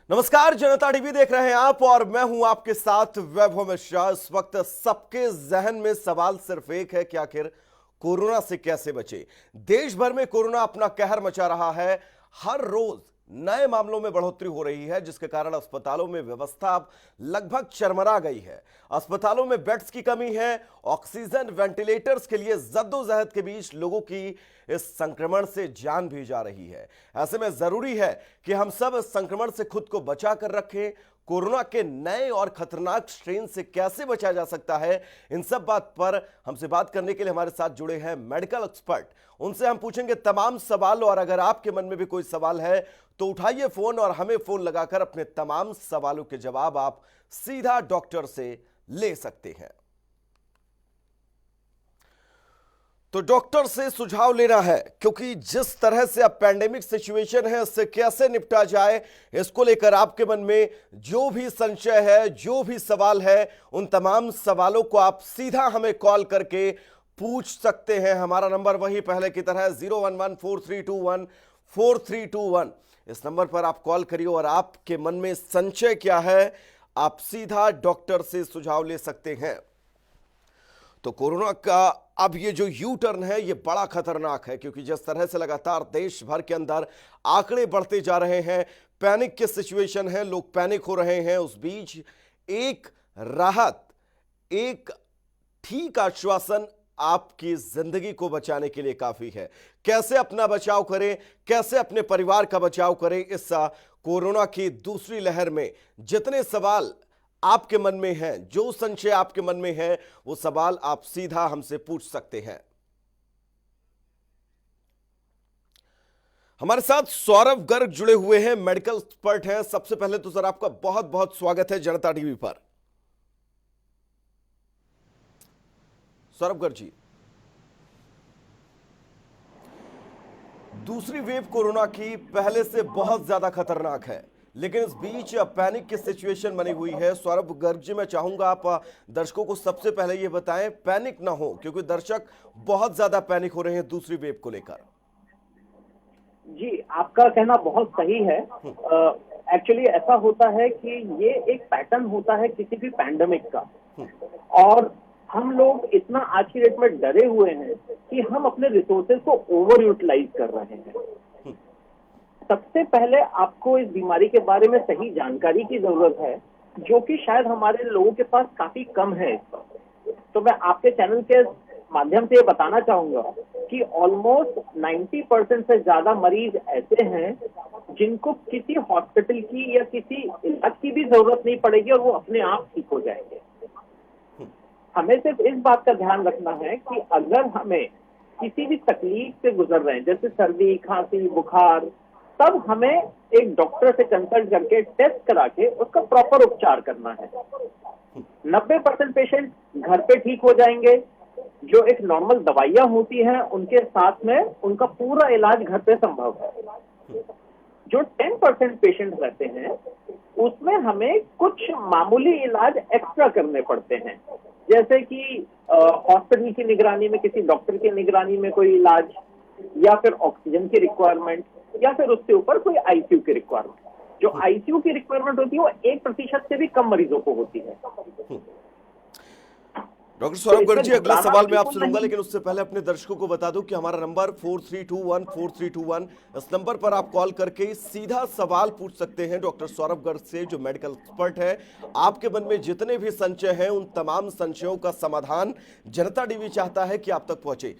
नमस्कार, जनता टीवी देख रहे हैं आप और मैं हूं आपके साथ वैभव मिश्रा। इस वक्त सबके जहन में सवाल सिर्फ एक है कि आखिर कोरोना से कैसे बचे। देश भर में कोरोना अपना कहर मचा रहा है। हर रोज नए मामलों में बढ़ोतरी हो रही है, जिसके कारण अस्पतालों में व्यवस्था अब लगभग चरमरा गई है। अस्पतालों में बेड्स की कमी है। ऑक्सीजन वेंटिलेटर्स के लिए जद्दोजहद के बीच लोगों की इस संक्रमण से जान भी जा रही है। ऐसे में जरूरी है कि हम सब इस संक्रमण से खुद को बचा कर रखें। कोरोना के नए और खतरनाक स्ट्रेन से कैसे बचा जा सकता है, इन सब बात पर हमसे बात करने के लिए हमारे साथ जुड़े हैं मेडिकल एक्सपर्ट। उनसे हम पूछेंगे तमाम सवाल, और अगर आपके मन में भी कोई सवाल है तो उठाइए फोन और हमें फोन लगाकर अपने तमाम सवालों के जवाब आप सीधा डॉक्टर से ले सकते हैं। तो डॉक्टर से सुझाव लेना है, क्योंकि जिस तरह से अब पैंडेमिक सिचुएशन है, इससे कैसे निपटा जाए, इसको लेकर आपके मन में जो भी संशय है, जो भी सवाल है, उन तमाम सवालों को आप सीधा हमें कॉल करके पूछ सकते हैं। हमारा नंबर वही पहले की तरह 011-4321-4321। इस नंबर पर आप कॉल करिए और आपके मन में संशय क्या है, आप सीधा डॉक्टर से सुझाव ले सकते हैं। तो कोरोना का अब ये जो यू टर्न है, ये बड़ा खतरनाक है, क्योंकि जिस तरह से लगातार देश भर के अंदर आंकड़े बढ़ते जा रहे हैं, पैनिक की सिचुएशन है, लोग पैनिक हो रहे हैं। उस बीच एक राहत, एक ठीक आश्वासन आपकी जिंदगी को बचाने के लिए काफी है। कैसे अपना बचाव करें, कैसे अपने परिवार का बचाव करें, इस कोरोना की दूसरी लहर में जितने सवाल आपके मन में हैं, जो संशय आपके मन में है, वो सवाल आप सीधा हमसे पूछ सकते हैं। हमारे साथ सौरभ गर्ग जुड़े हुए हैं, मेडिकल एक्सपर्ट हैं। सबसे पहले तो सर आपका बहुत बहुत स्वागत है जनता टीवी पर। सौरभ गर्ग जी, दूसरी वेव कोरोना की पहले से बहुत ज्यादा खतरनाक है, लेकिन इस बीच पैनिक की सिचुएशन बनी हुई है। सौरभ गर्ग जी, मैं चाहूंगा आप दर्शकों को सबसे पहले ये बताएं, पैनिक ना हो, क्योंकि दर्शक बहुत ज्यादा पैनिक हो रहे हैं दूसरी वेव को लेकर। जी, आपका कहना बहुत सही है। एक्चुअली ऐसा होता है कि ये एक पैटर्न होता है किसी भी पैंडेमिक का, और हम लोग इतना आज की डेट में डरे हुए हैं कि हम अपने रिसोर्सेज को ओवर यूटिलाइज कर रहे हैं। सबसे पहले आपको इस बीमारी के बारे में सही जानकारी की जरूरत है, जो कि शायद हमारे लोगों के पास काफी कम है इस पर। तो मैं आपके चैनल के माध्यम से ये बताना चाहूंगा कि ऑलमोस्ट 90% से ज्यादा मरीज ऐसे हैं जिनको किसी हॉस्पिटल की या किसी इलाज की भी जरूरत नहीं पड़ेगी और वो अपने आप ठीक हो जाएंगे। हमें सिर्फ इस बात का ध्यान रखना है कि अगर हमें किसी भी तकलीफ से गुजर रहे हैं, जैसे सर्दी, खांसी, बुखार, तब हमें एक डॉक्टर से कंसल्ट करके टेस्ट करा के उसका प्रॉपर उपचार करना है। 90% पेशेंट घर पे ठीक हो जाएंगे। जो एक नॉर्मल दवाइयां होती हैं उनके साथ में उनका पूरा इलाज घर पे संभव है। जो 10% पेशेंट रहते हैं उसमें हमें कुछ मामूली इलाज एक्स्ट्रा करने पड़ते हैं, जैसे कि हॉस्पिटल की निगरानी में, किसी डॉक्टर की निगरानी में कोई इलाज, या फिर ऑक्सीजन की रिक्वायरमेंट, या फिर उसके ऊपर कोई आईसीयू की रिक्वायरमेंट। जो आईसीयू की रिक्वायरमेंट होती है वो 1% से भी कम मरीजों को होती है। डॉक्टर सौरभ गर्ग जी, अगला सवाल मैं आपसे लूंगा, लेकिन उससे पहले अपने दर्शकों को बता दूं कि हमारा नंबर 4321-4321, इस नंबर पर आप कॉल करके सीधा सवाल पूछ सकते हैं डॉक्टर सौरभ गर्ग से, जो मेडिकल एक्सपर्ट है। आपके मन में जितने भी संशय हैं, उन तमाम संशयों का समाधान जनता टीवी चाहता है कि आप तक पहुंचे।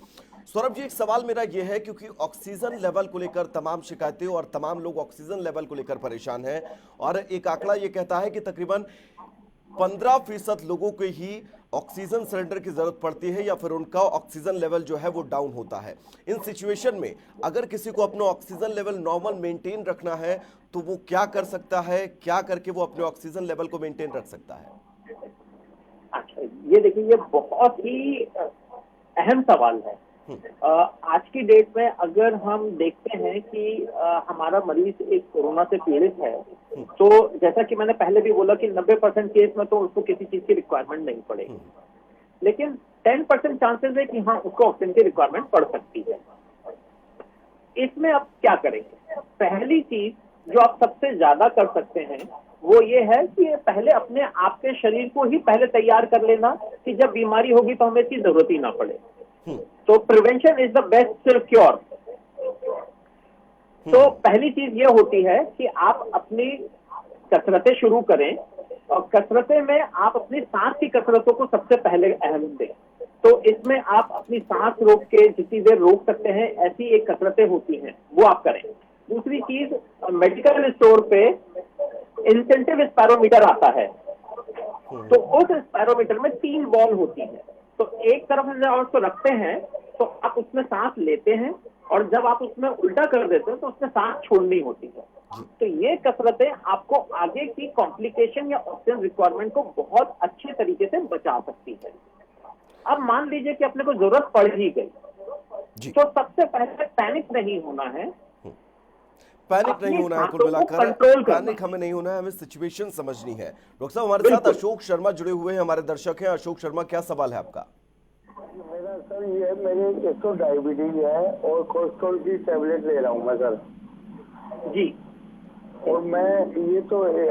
सौरभ जी, एक सवाल मेरा यह है, क्योंकि ऑक्सीजन लेवल को लेकर तमाम शिकायतें और तमाम लोग ऑक्सीजन लेवल को लेकर परेशान हैं, और एक आंकड़ा यह कहता है कि तकरीबन 15% लोगों को ही ऑक्सीजन सिलेंडर की जरूरत पड़ती है, या फिर उनका ऑक्सीजन लेवल जो है वो डाउन होता है। इन सिचुएशन में अगर किसी को अपना ऑक्सीजन लेवल नॉर्मल मेंटेन रखना है, तो वो क्या कर सकता है, क्या करके वो अपने ऑक्सीजन लेवल को मेंटेन रख सकता है? अच्छा, ये देखिए, ये बहुत ही अहम सवाल है। आज की डेट में अगर हम देखते हैं कि हमारा मरीज एक कोरोना से पीड़ित है, तो जैसा कि मैंने पहले भी बोला कि 90% केस में तो उसको किसी चीज की रिक्वायरमेंट नहीं पड़ेगी, लेकिन 10% चांसेस है कि हाँ, उसको ऑक्सीजन की रिक्वायरमेंट पड़ सकती है। इसमें अब क्या करेंगे? पहली चीज जो आप सबसे ज्यादा कर सकते हैं वो ये है कि पहले अपने आप के शरीर को ही पहले तैयार कर लेना कि जब बीमारी होगी तो हमें इसकी जरूरत ही ना पड़े। तो prevention is the best cure. तो पहली चीज ये होती है कि आप अपनी कसरतें शुरू करें, और कसरतें में आप अपनी सांस की कसरतों को सबसे पहले अहम दें। तो इसमें आप अपनी सांस रोक के जितनी देर रोक सकते हैं ऐसी एक कसरतें होती हैं, वो आप करें। दूसरी चीज, मेडिकल स्टोर पे इंसेंटिव स्पायरोमीटर आता है, तो उस स्पायरोमीटर में 3 बॉल होती है। तो एक तरफ से जब उसको रखते हैं तो आप उसमें सांस लेते हैं, और जब आप उसमें उल्टा कर देते हैं तो उसमें सांस छोड़नी होती है। तो ये कसरतें आपको आगे की कॉम्प्लिकेशन या ऑक्सीजन रिक्वायरमेंट को बहुत अच्छे तरीके से बचा सकती है। अब मान लीजिए कि अपने को जरूरत पड़ ही गई, तो सबसे पहले पैनिक नहीं होना है। पैनिक नहीं होना है, कुल मिलाकर पैनिक हमें नहीं होना है, हमें सिचुएशन समझनी है। डॉक्टर साहब, हमारे साथ अशोक शर्मा जुड़े हुए हैं, हमारे दर्शक हैं। अशोक शर्मा, क्या सवाल है आपका? मेरा सर ये, मेरे 100 डायबिटीज है और कोलेस्ट्रॉल की टैबलेट ले रहा हूँ मैं सर जी। और मैं ये तो ये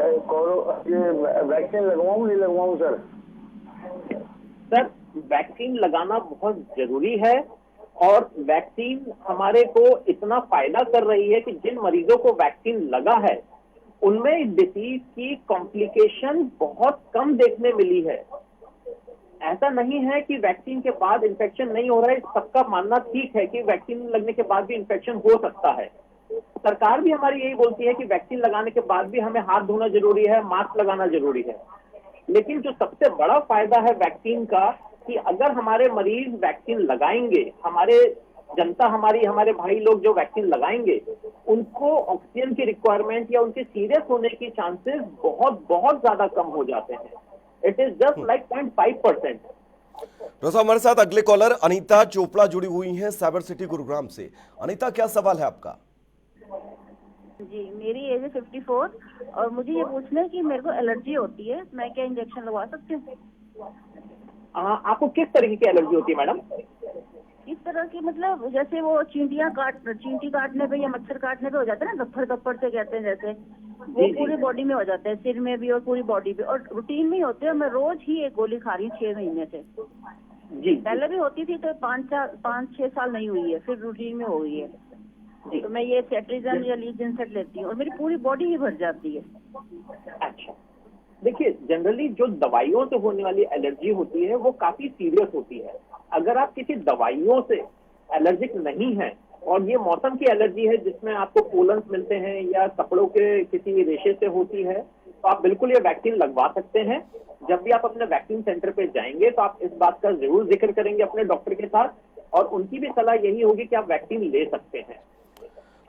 वैक्सीन लगवाऊँ नहीं लगवाऊँ सर? सर, वैक्सीन लगाना बहुत जरूरी है, और वैक्सीन हमारे को इतना फायदा कर रही है कि जिन मरीजों को वैक्सीन लगा है उनमें डिसीज की कॉम्प्लिकेशन बहुत कम देखने मिली है। ऐसा नहीं है कि वैक्सीन के बाद इन्फेक्शन नहीं हो रहा है, सबका मानना ठीक है कि वैक्सीन लगने के बाद भी इन्फेक्शन हो सकता है। सरकार भी हमारी यही बोलती है कि वैक्सीन लगाने के बाद भी हमें हाथ धोना जरूरी है, मास्क लगाना जरूरी है। लेकिन जो सबसे बड़ा फायदा है वैक्सीन का, कि अगर हमारे मरीज वैक्सीन लगाएंगे, हमारे जनता, हमारे भाई लोग जो वैक्सीन लगाएंगे, उनको ऑक्सीजन की रिक्वायरमेंट या उनके सीरियस होने की चांसेस बहुत बहुत ज्यादा कम हो जाते हैं। It is just like 0.5%। Doctor साहब, हमारे साथ अगले कॉलर अनीता चोपड़ा जुड़ी हुई हैं साइबर सिटी गुरुग्राम से। अनीता, क्या सवाल है आपका? जी, मेरी एज है 54 और मुझे ये पूछना है कि मेरे को एलर्जी होती है, मैं क्या इंजेक्शन लगवा सकती हूँ? आपको किस तरीके की एलर्जी होती है मैडम? इस तरह की, मतलब जैसे वो चींटी काटने पे या मच्छर काटने पे हो जाता है ना, गफ्फर से कहते हैं, जैसे वो पूरी बॉडी में हो जाता है, सिर में भी और पूरी बॉडी पे, और रूटीन में ही होते हैं। मैं रोज ही एक गोली खा रही हूँ 6 महीने से। जी। पहले भी होती थी तो 5-6 साल नहीं हुई है, फिर रूटीन में हो गई है। तो मैं ये सेट्रिजन या लीजेंसेट लेती हूँ और मेरी पूरी बॉडी ही भर जाती है। अच्छा, देखिए, जनरली जो दवाइयों से होने वाली एलर्जी होती है वो काफी सीरियस होती है। अगर आप किसी दवाइयों से एलर्जिक नहीं है और ये मौसम की एलर्जी है जिसमें आपको पोलन्स मिलते हैं या कपड़ों के किसी रेशे से होती है, तो आप बिल्कुल ये वैक्सीन लगवा सकते हैं। जब भी आप अपने वैक्सीन सेंटर पे जाएंगे तो आप इस बात का जरूर जिक्र करेंगे अपने डॉक्टर के साथ, और उनकी भी सलाह यही होगी कि आप वैक्सीन ले सकते हैं।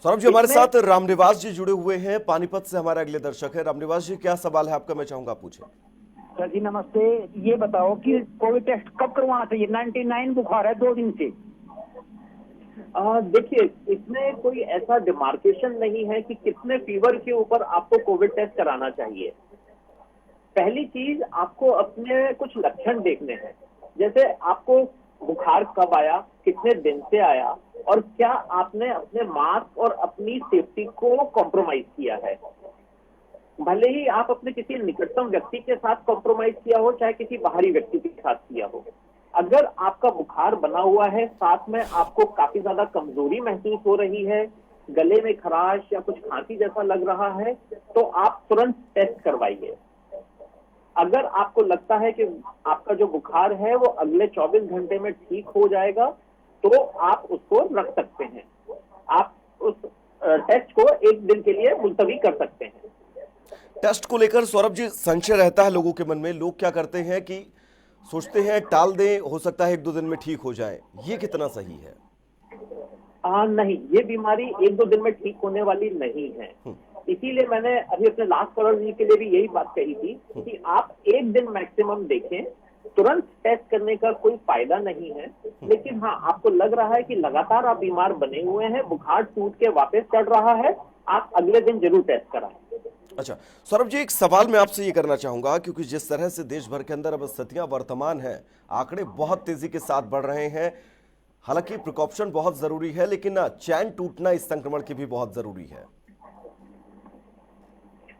सौरभ जी, हमारे साथ रामनिवास जी जुड़े हुए हैं, पानीपत से हमारे अगले दर्शक है। रामनिवास जी, क्या सवाल है आपका? मैं चाहूंगा पूछे। सर जी नमस्ते, ये बताओ कि कोविड टेस्ट कब करवाना चाहिए? 99 बुखार है 2 दिन से। देखिए, इसमें कोई ऐसा डिमार्केशन नहीं है कि कितने फीवर के ऊपर आपको कोविड टेस्ट कराना चाहिए। पहली चीज, आपको अपने कुछ लक्षण देखने हैं, जैसे आपको बुखार कब आया, कितने दिन से आया, और क्या आपने अपने मास्क और अपनी सेफ्टी को कॉम्प्रोमाइज किया है। भले ही आप अपने किसी निकटतम व्यक्ति के साथ कॉम्प्रोमाइज किया हो, चाहे किसी बाहरी व्यक्ति के साथ किया हो। अगर आपका बुखार बना हुआ है, साथ में आपको काफी ज्यादा कमजोरी महसूस हो रही है, गले में खराश या कुछ खांसी जैसा लग रहा है, तो आप तुरंत टेस्ट करवाइए। अगर आपको लगता है कि आपका जो बुखार है वो अगले 24 घंटे में ठीक हो जाएगा, तो आप उसको रख सकते हैं। आप उस टेस्ट को 1 दिन के लिए मुलतवी कर सकते हैं। टेस्ट को लेकर सौरभ जी संशय रहता है लोगों के मन में। लोग क्या करते हैं कि सोचते हैं टाल दें, हो सकता है 1-2 दिन में ठीक हो जाए। ये कितना सही है? नहीं, ये बीमारी 1-2 दिन में ठीक होने वाली नहीं है। इसीलिए मैंने अभी अपने लास्ट कॉलर जी के लिए भी यही बात कही थी कि आप 1 दिन मैक्सिमम देखें, तुरंत टेस्ट करने का कोई फायदा नहीं है। लेकिन हाँ, आपको लग रहा है कि लगातार आप बीमार बने हुए हैं, बुखार टूट के वापस चढ़ रहा है, आप अगले दिन जरूर टेस्ट कराएं। अच्छा सौरभ जी, एक सवाल मैं आपसे ये करना चाहूंगा, क्योंकि जिस तरह से देश भर के अंदर अब स्थितियां वर्तमान है, आंकड़े बहुत तेजी के साथ बढ़ रहे हैं। हालांकि प्रिकॉशन बहुत जरूरी है, लेकिन चैन टूटना इस संक्रमण की भी बहुत जरूरी है।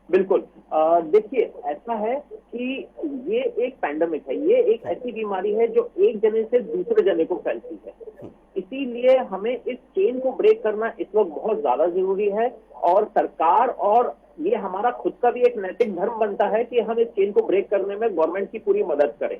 बिल्कुल। देखिए, ऐसा है कि ये एक पैंडेमिक है, ये एक ऐसी बीमारी है जो एक जने से दूसरे जने को फैलती है। इसीलिए हमें इस चेन को ब्रेक करना इस वक्त बहुत ज्यादा जरूरी है, और सरकार और ये हमारा खुद का भी एक नैतिक धर्म बनता है कि हम इस चेन को ब्रेक करने में गवर्नमेंट की पूरी मदद करें।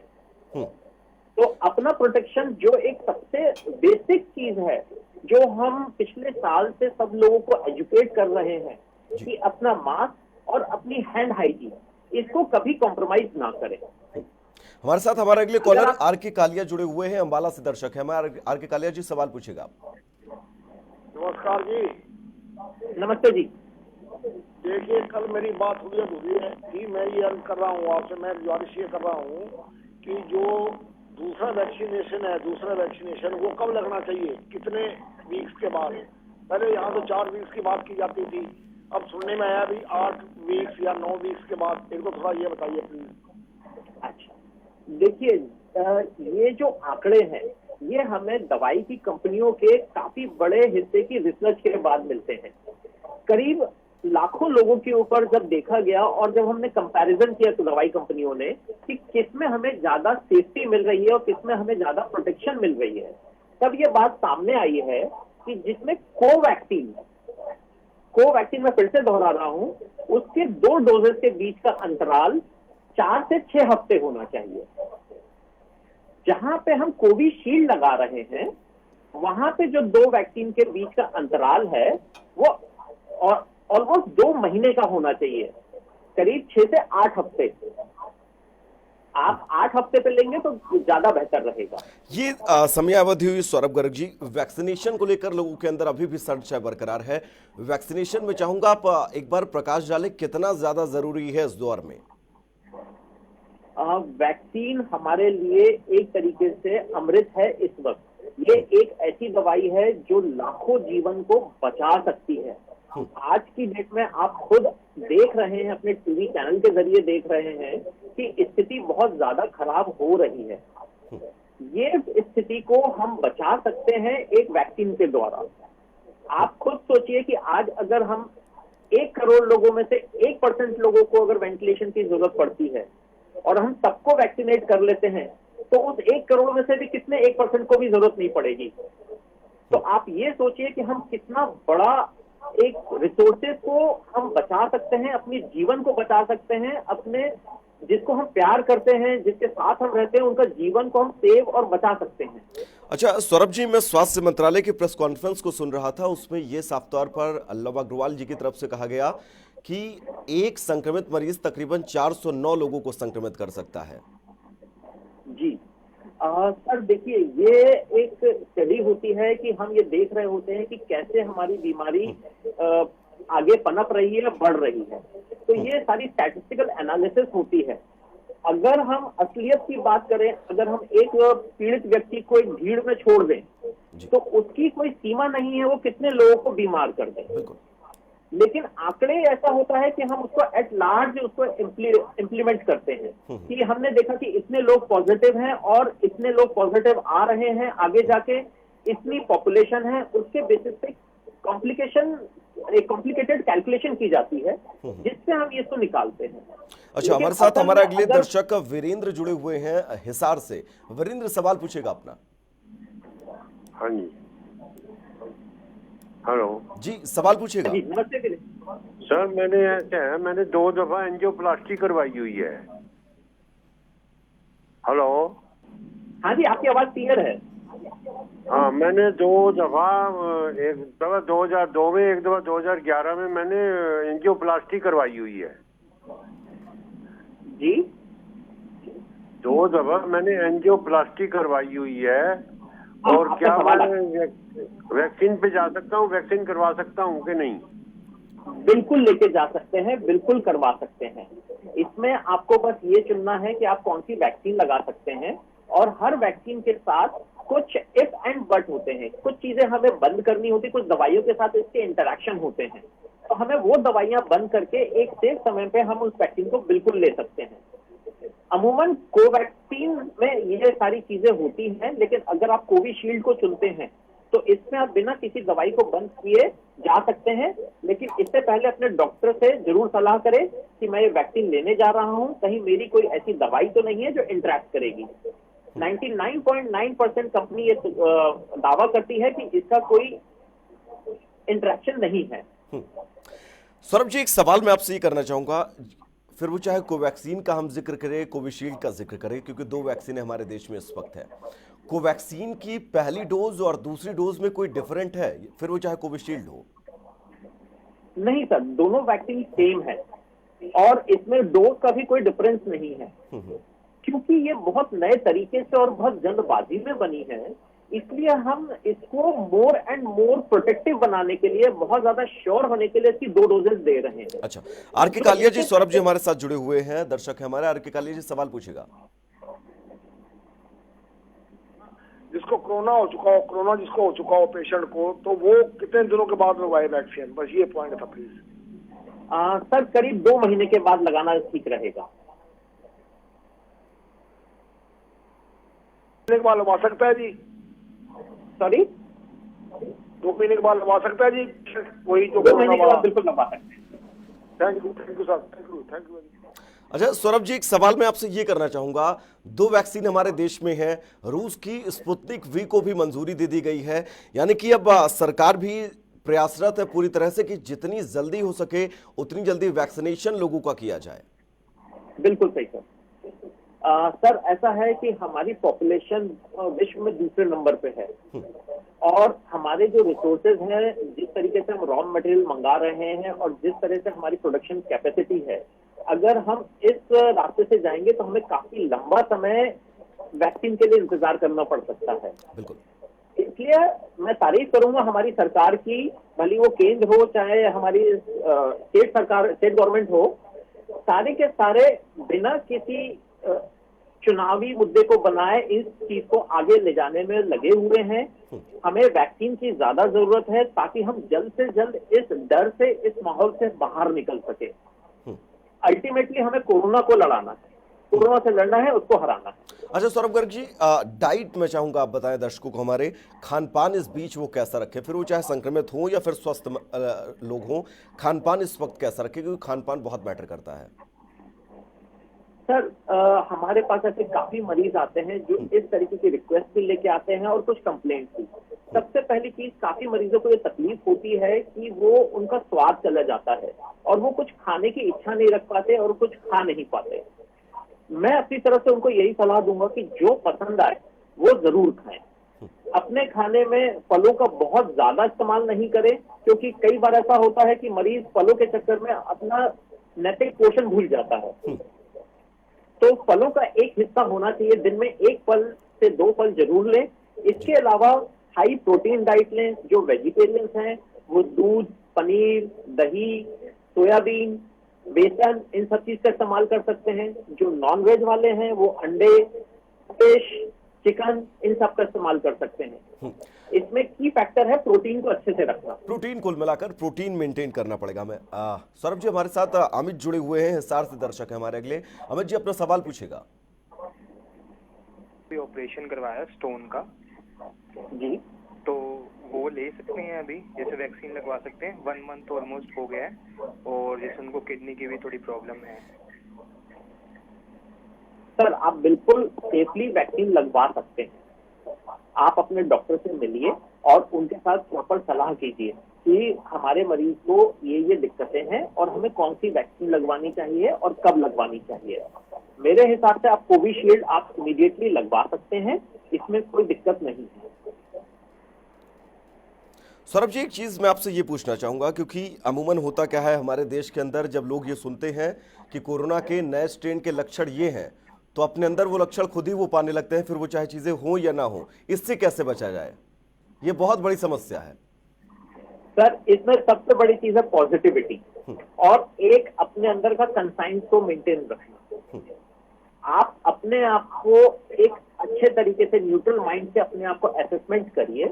तो अपना प्रोटेक्शन जो एक सबसे बेसिक चीज है, जो हम पिछले साल से सब लोगों को एजुकेट कर रहे हैं कि अपना मास्क और अपनी हैंड हाइजीन, इसको कभी कॉम्प्रोमाइज ना करें। हमारे साथ हमारे अगले कॉलर आर के कालिया जुड़े हुए हैं, अंबाला से दर्शक है। हमारे आर के कालिया जी, सवाल पूछेगा आप। नमस्कार जी। नमस्ते जी। देखिए, कल मेरी बात हुई है कि मैं ये अर्ज कर रहा हूँ आपसे, मैं गुजारिश ये कर रहा हूँ कि जो दूसरा वैक्सीनेशन वो कब लगना चाहिए, कितने वीक्स के बाद? पहले यहाँ तो 4 वीक्स की बात की जाती थी, अब सुनने में आया भी 8 वीक्स या 9 वीक्स के बाद। इनको थोड़ा ये बताइए प्लीज। अच्छा, देखिए, ये जो आंकड़े हैं ये हमें दवाई की कंपनियों के काफी बड़े हिस्से की रिसर्च के बाद मिलते हैं। करीब लाखों लोगों के ऊपर जब देखा गया और जब हमने कंपैरिजन किया तो दवाई कंपनियों ने कि किसमें हमें ज्यादा सेफ्टी मिल रही है और किसमें हमें ज्यादा प्रोटेक्शन मिल रही है, तब ये बात सामने आई है कि जिसमें कोवैक्सीन मैं फिर से दोहरा रहा हूं, उसके 2 डोजेस के बीच का अंतराल 4 से 6 हफ्ते होना चाहिए। जहां पे हम कोविशील्ड लगा रहे हैं, वहां पे जो 2 वैक्सीन के बीच का अंतराल है वो ऑलमोस्ट 2 महीने का होना चाहिए, करीब 6 से 8 हफ्ते। आप 8 हफ्ते पे लेंगे तो ज्यादा बेहतर रहेगा। ये समयावधि हुई सौरभ गर्ग जी, वैक्सीनेशन को लेकर लोगों के अंदर अभी भी संशय बरकरार है। वैक्सीनेशन में चाहूंगा आप एक बार प्रकाश डालें, कितना ज्यादा जरूरी है इस दौर में? वैक्सीन हमारे लिए एक तरीके से अमृत है इस वक्त। ये एक ऐसी दवाई है जो लाखों जीवन को बचा सकती है। आज की डेट में आप खुद देख रहे हैं, अपने टीवी चैनल के जरिए देख रहे हैं कि स्थिति बहुत ज्यादा खराब हो रही है। ये स्थिति को हम बचा सकते हैं एक वैक्सीन के द्वारा। आप खुद सोचिए कि आज अगर हम 1 करोड़ लोगों में से 1% लोगों को अगर वेंटिलेशन की जरूरत पड़ती है और हम सबको वैक्सीनेट कर लेते हैं, तो उस 1 करोड़ में से भी कितने 1% को भी जरूरत नहीं पड़ेगी। तो आप ये सोचिए कि हम कितना बड़ा एक रिसोर्सेज को हम बचा सकते हैं, अपने जीवन को बचा सकते हैं, अपने जिसको हम प्यार करते हैं, जिसके साथ हम रहते हैं, उनका जीवन को हम सेव और बचा सकते हैं। अच्छा सौरभ जी, मैं स्वास्थ्य मंत्रालय की प्रेस कॉन्फ्रेंस को सुन रहा था, उसमें यह साफ तौर पर लव अग्रवाल जी की तरफ से कहा गया कि एक संक्रमित मरीज तकरीबन 409 लोगों को संक्रमित कर सकता है। जी सर, देखिए, ये एक स्टडी होती है कि हम ये देख रहे होते हैं कि कैसे हमारी बीमारी आगे पनप रही है, बढ़ रही है। तो ये सारी स्टैटिस्टिकल एनालिसिस होती है। अगर हम असलियत की बात करें, अगर हम एक पीड़ित व्यक्ति को एक भीड़ में छोड़ दें तो उसकी कोई सीमा नहीं है वो कितने लोगों को बीमार कर दें। लेकिन आंकड़े ऐसा होता है कि हम उसको एट लार्ज उसको इम्प्लीमेंट करते हैं कि हमने देखा कि इतने लोग पॉजिटिव हैं और इतने लोग पॉजिटिव आ रहे हैं, आगे जाके इतनी पॉपुलेशन है, उसके बेसिस पे एक कॉम्प्लिकेटेड कैलकुलेशन की जाती है जिससे हम इसको निकालते हैं। अच्छा, हमारे साथ हमारा अगले दर्शक वीरेंद्र जुड़े हुए हैं हिसार से। वीरेंद्र, सवाल पूछेगा अपना। हाँ जी, हेलो जी, सवाल पूछेगा। नमस्ते सर। मैंने 2 दफा एंजियोप्लास्टी करवाई हुई है। हेलो। हाँ जी, आपकी आवाज क्लियर है। हाँ, मैंने 2 दफा, एक दफा 2002 में, एक दफा 2011 में मैंने एंजियोप्लास्टी करवाई हुई है जी। 2 दफा मैंने एंजियोप्लास्टी करवाई हुई है। और क्या मैं वैक्सीन पे जा सकता हूँ, वैक्सीन करवा सकता हूँ कि नहीं? बिल्कुल लेके जा सकते हैं, बिल्कुल करवा सकते हैं। इसमें आपको बस ये चुनना है कि आप कौन सी वैक्सीन लगा सकते हैं, और हर वैक्सीन के साथ कुछ इफ एंड बट होते हैं। कुछ चीजें हमें बंद करनी होती, कुछ दवाइयों के साथ इसके इंटरेक्शन होते हैं, तो हमें वो दवाइयां बंद करके एक सेफ समय पे हम उस वैक्सीन को बिल्कुल ले सकते हैं। अमूमन कोवैक्सीन में ये सारी चीजें होती हैं, लेकिन अगर आप कोविशील्ड को चुनते हैं तो इसमें आप बिना किसी दवाई को बंद किए जा सकते हैं, लेकिन इससे पहले अपने डॉक्टर से जरूर सलाह करें कि मैं ये वैक्सीन लेने जा रहा हूं, कहीं मेरी कोई ऐसी दवाई तो नहीं है जो इंटरेक्ट करेगी। 99.9% कंपनी ये दावा करती है कि इसका कोई इंटरेक्शन नहीं है। सौरभ जी, एक सवाल मैं आपसे ये करना चाहूंगा, फिर वो चाहे कोवैक्सीन का हम जिक्र करें, कोविशील्ड का जिक्र करें, क्योंकि दो वैक्सीन हमारे देश में इस वक्त है। कोवैक्सीन की पहली डोज और दूसरी डोज में कोई डिफरेंट है, फिर वो चाहे कोविशील्ड हो? नहीं सर, दोनों वैक्सीन सेम है और इसमें डोज का भी कोई डिफरेंस नहीं है, क्योंकि ये बहुत नए तरीके से और बहुत जल्दबाजी में बनी है। इसलिए हम इसको मोर एंड मोर प्रोटेक्टिव बनाने के लिए, बहुत ज्यादा श्योर होने के लिए इसकी 2 डोजेस दे रहे हैं। अच्छा, आर के कालिया जी, सौरभ जी हमारे साथ जुड़े हुए हैं, दर्शक है हमारे। आर के कालिया जी सवाल पूछेगा। जिसको कोरोना हो चुका हो, कोरोना जिसको हो चुका हो पेशेंट को, तो वो कितने दिनों के बाद लगवाए वैक्सीन? बस ये पॉइंट था प्लीज। सर करीब 2 महीने के बाद लगाना ठीक रहेगा। के बाद लगवा सकता है जी? सॉरी, 2 महीने के बाद लगवा सकता है जी? वही जो 2 महीने के बाद बिल्कुल लगवा सकते हैं। Thank you sir, thank you. अच्छा सौरभ जी, एक सवाल मैं आपसे ये करना चाहूंगा, 2 वैक्सीन हमारे देश में है, रूस की स्पुतनिक वी को भी मंजूरी दे दी गई है, यानी कि अब सरकार भी प्रयासरत है पूरी तरह से कि जितनी जल्दी हो सके उतनी जल्दी वैक्सीनेशन लोगों का किया जाए। बिल्कुल सही सर। सर ऐसा है कि हमारी पॉपुलेशन विश्व में दूसरे नंबर पे है और हमारे जो रिसोर्सेज हैं, जिस तरीके से हम रॉ मटेरियल मंगा रहे हैं और जिस तरह से हमारी प्रोडक्शन कैपेसिटी है, अगर हम इस रास्ते से जाएंगे तो हमें काफी लंबा समय वैक्सीन के लिए इंतजार करना पड़ सकता है। बिल्कुल। इसलिए मैं तारीफ करूंगा हमारी सरकार की, भले वो केंद्र हो चाहे हमारी स्टेट सरकार, स्टेट गवर्नमेंट हो, सारे के सारे बिना किसी चुनावी मुद्दे को बनाए इस चीज को आगे ले जाने में लगे हुए हैं। हमें वैक्सीन की ज्यादा जरूरत है ताकि हम जल्द से जल्द इस डर से, इस माहौल से बाहर निकल सके। अल्टीमेटली हमें कोरोना को लड़ाना है, कोरोना से लड़ना है, उसको हराना है। अच्छा सौरभ गर्ग जी, डाइट में चाहूंगा आप बताएं दर्शकों को हमारे, खान पान इस बीच वो कैसा रखे, फिर वो चाहे संक्रमित हो या फिर स्वस्थ लोग हों, खान पान इस वक्त कैसा रखे, क्योंकि खान पान बहुत मैटर करता है। सर हमारे पास ऐसे काफी मरीज आते हैं जो इस तरीके की रिक्वेस्ट भी लेके आते हैं और कुछ कंप्लेंट भी। सबसे पहली चीज, काफी मरीजों को ये तकलीफ होती है कि वो उनका स्वाद चला जाता है और वो कुछ खाने की इच्छा नहीं रख पाते और कुछ खा नहीं पाते। मैं अपनी तरफ से उनको यही सलाह दूंगा कि जो पसंद आए वो जरूर खाएं। अपने खाने में फलों का बहुत ज्यादा इस्तेमाल नहीं करें, क्योंकि कई बार ऐसा होता है कि मरीज फलों के चक्कर में अपना नैतिक पोषण भूल जाता है। तो फलों का एक हिस्सा होना चाहिए, दिन में 1 फल से 2 फल जरूर लें। इसके अलावा हाई प्रोटीन डाइट लें। जो वेजिटेरियंस हैं वो दूध, पनीर, दही, सोयाबीन, बेसन, इन सब चीज का इस्तेमाल कर सकते हैं। जो नॉन वेज वाले हैं वो अंडे, फिश, चिकन, इन सब का इस्तेमाल कर सकते हैं। इसमें की फैक्टर है प्रोटीन को अच्छे से रखना। प्रोटीन, कुल मिलाकर प्रोटीन मेंटेन करना पड़ेगा। मैं सौरभ जी हमारे साथ अमित जुड़े हुए हैं, हिसार से दर्शक है हमारे अगले। अमित जी अपना सवाल पूछेगा। ऑपरेशन करवाया स्टोन का जी, तो वो ले सकते हैं अभी, जैसे वैक्सीन लगवा सकते हैं? 1 मंथ ऑलमोस्ट हो गया है और जैसे उनको किडनी की भी थोड़ी प्रॉब्लम है। सर आप बिल्कुल सेफली वैक्सीन लगवा सकते हैं। आप अपने डॉक्टर से मिलिए और उनके साथ प्रॉपर सलाह कीजिए कि हमारे मरीज को ये दिक्कतें हैं और हमें कौन सी वैक्सीन लगवानी चाहिए और कब लगवानी चाहिए। मेरे हिसाब से आप कोविशील्ड आप इमीडिएटली लगवा सकते हैं, इसमें कोई दिक्कत नहीं है। सौरभ जी एक चीज मैं आपसे ये पूछना चाहूंगा, क्योंकि अमूमन होता क्या है हमारे देश के अंदर, जब लोग ये सुनते हैं कि कोरोना के नए स्ट्रेन के लक्षण ये हैं, तो अपने अंदर वो लक्षण खुद ही वो पाने लगते हैं, फिर वो चाहे चीजें हो या ना हो। इससे कैसे बचा जाए? ये बहुत बड़ी समस्या है। सर इसमें सबसे बड़ी चीज है पॉजिटिविटी और एक अपने अंदर का कंसाइंस को मेंटेन रखना। आप अपने आप को एक अच्छे तरीके से न्यूट्रल माइंड से अपने आप को असेसमेंट करिए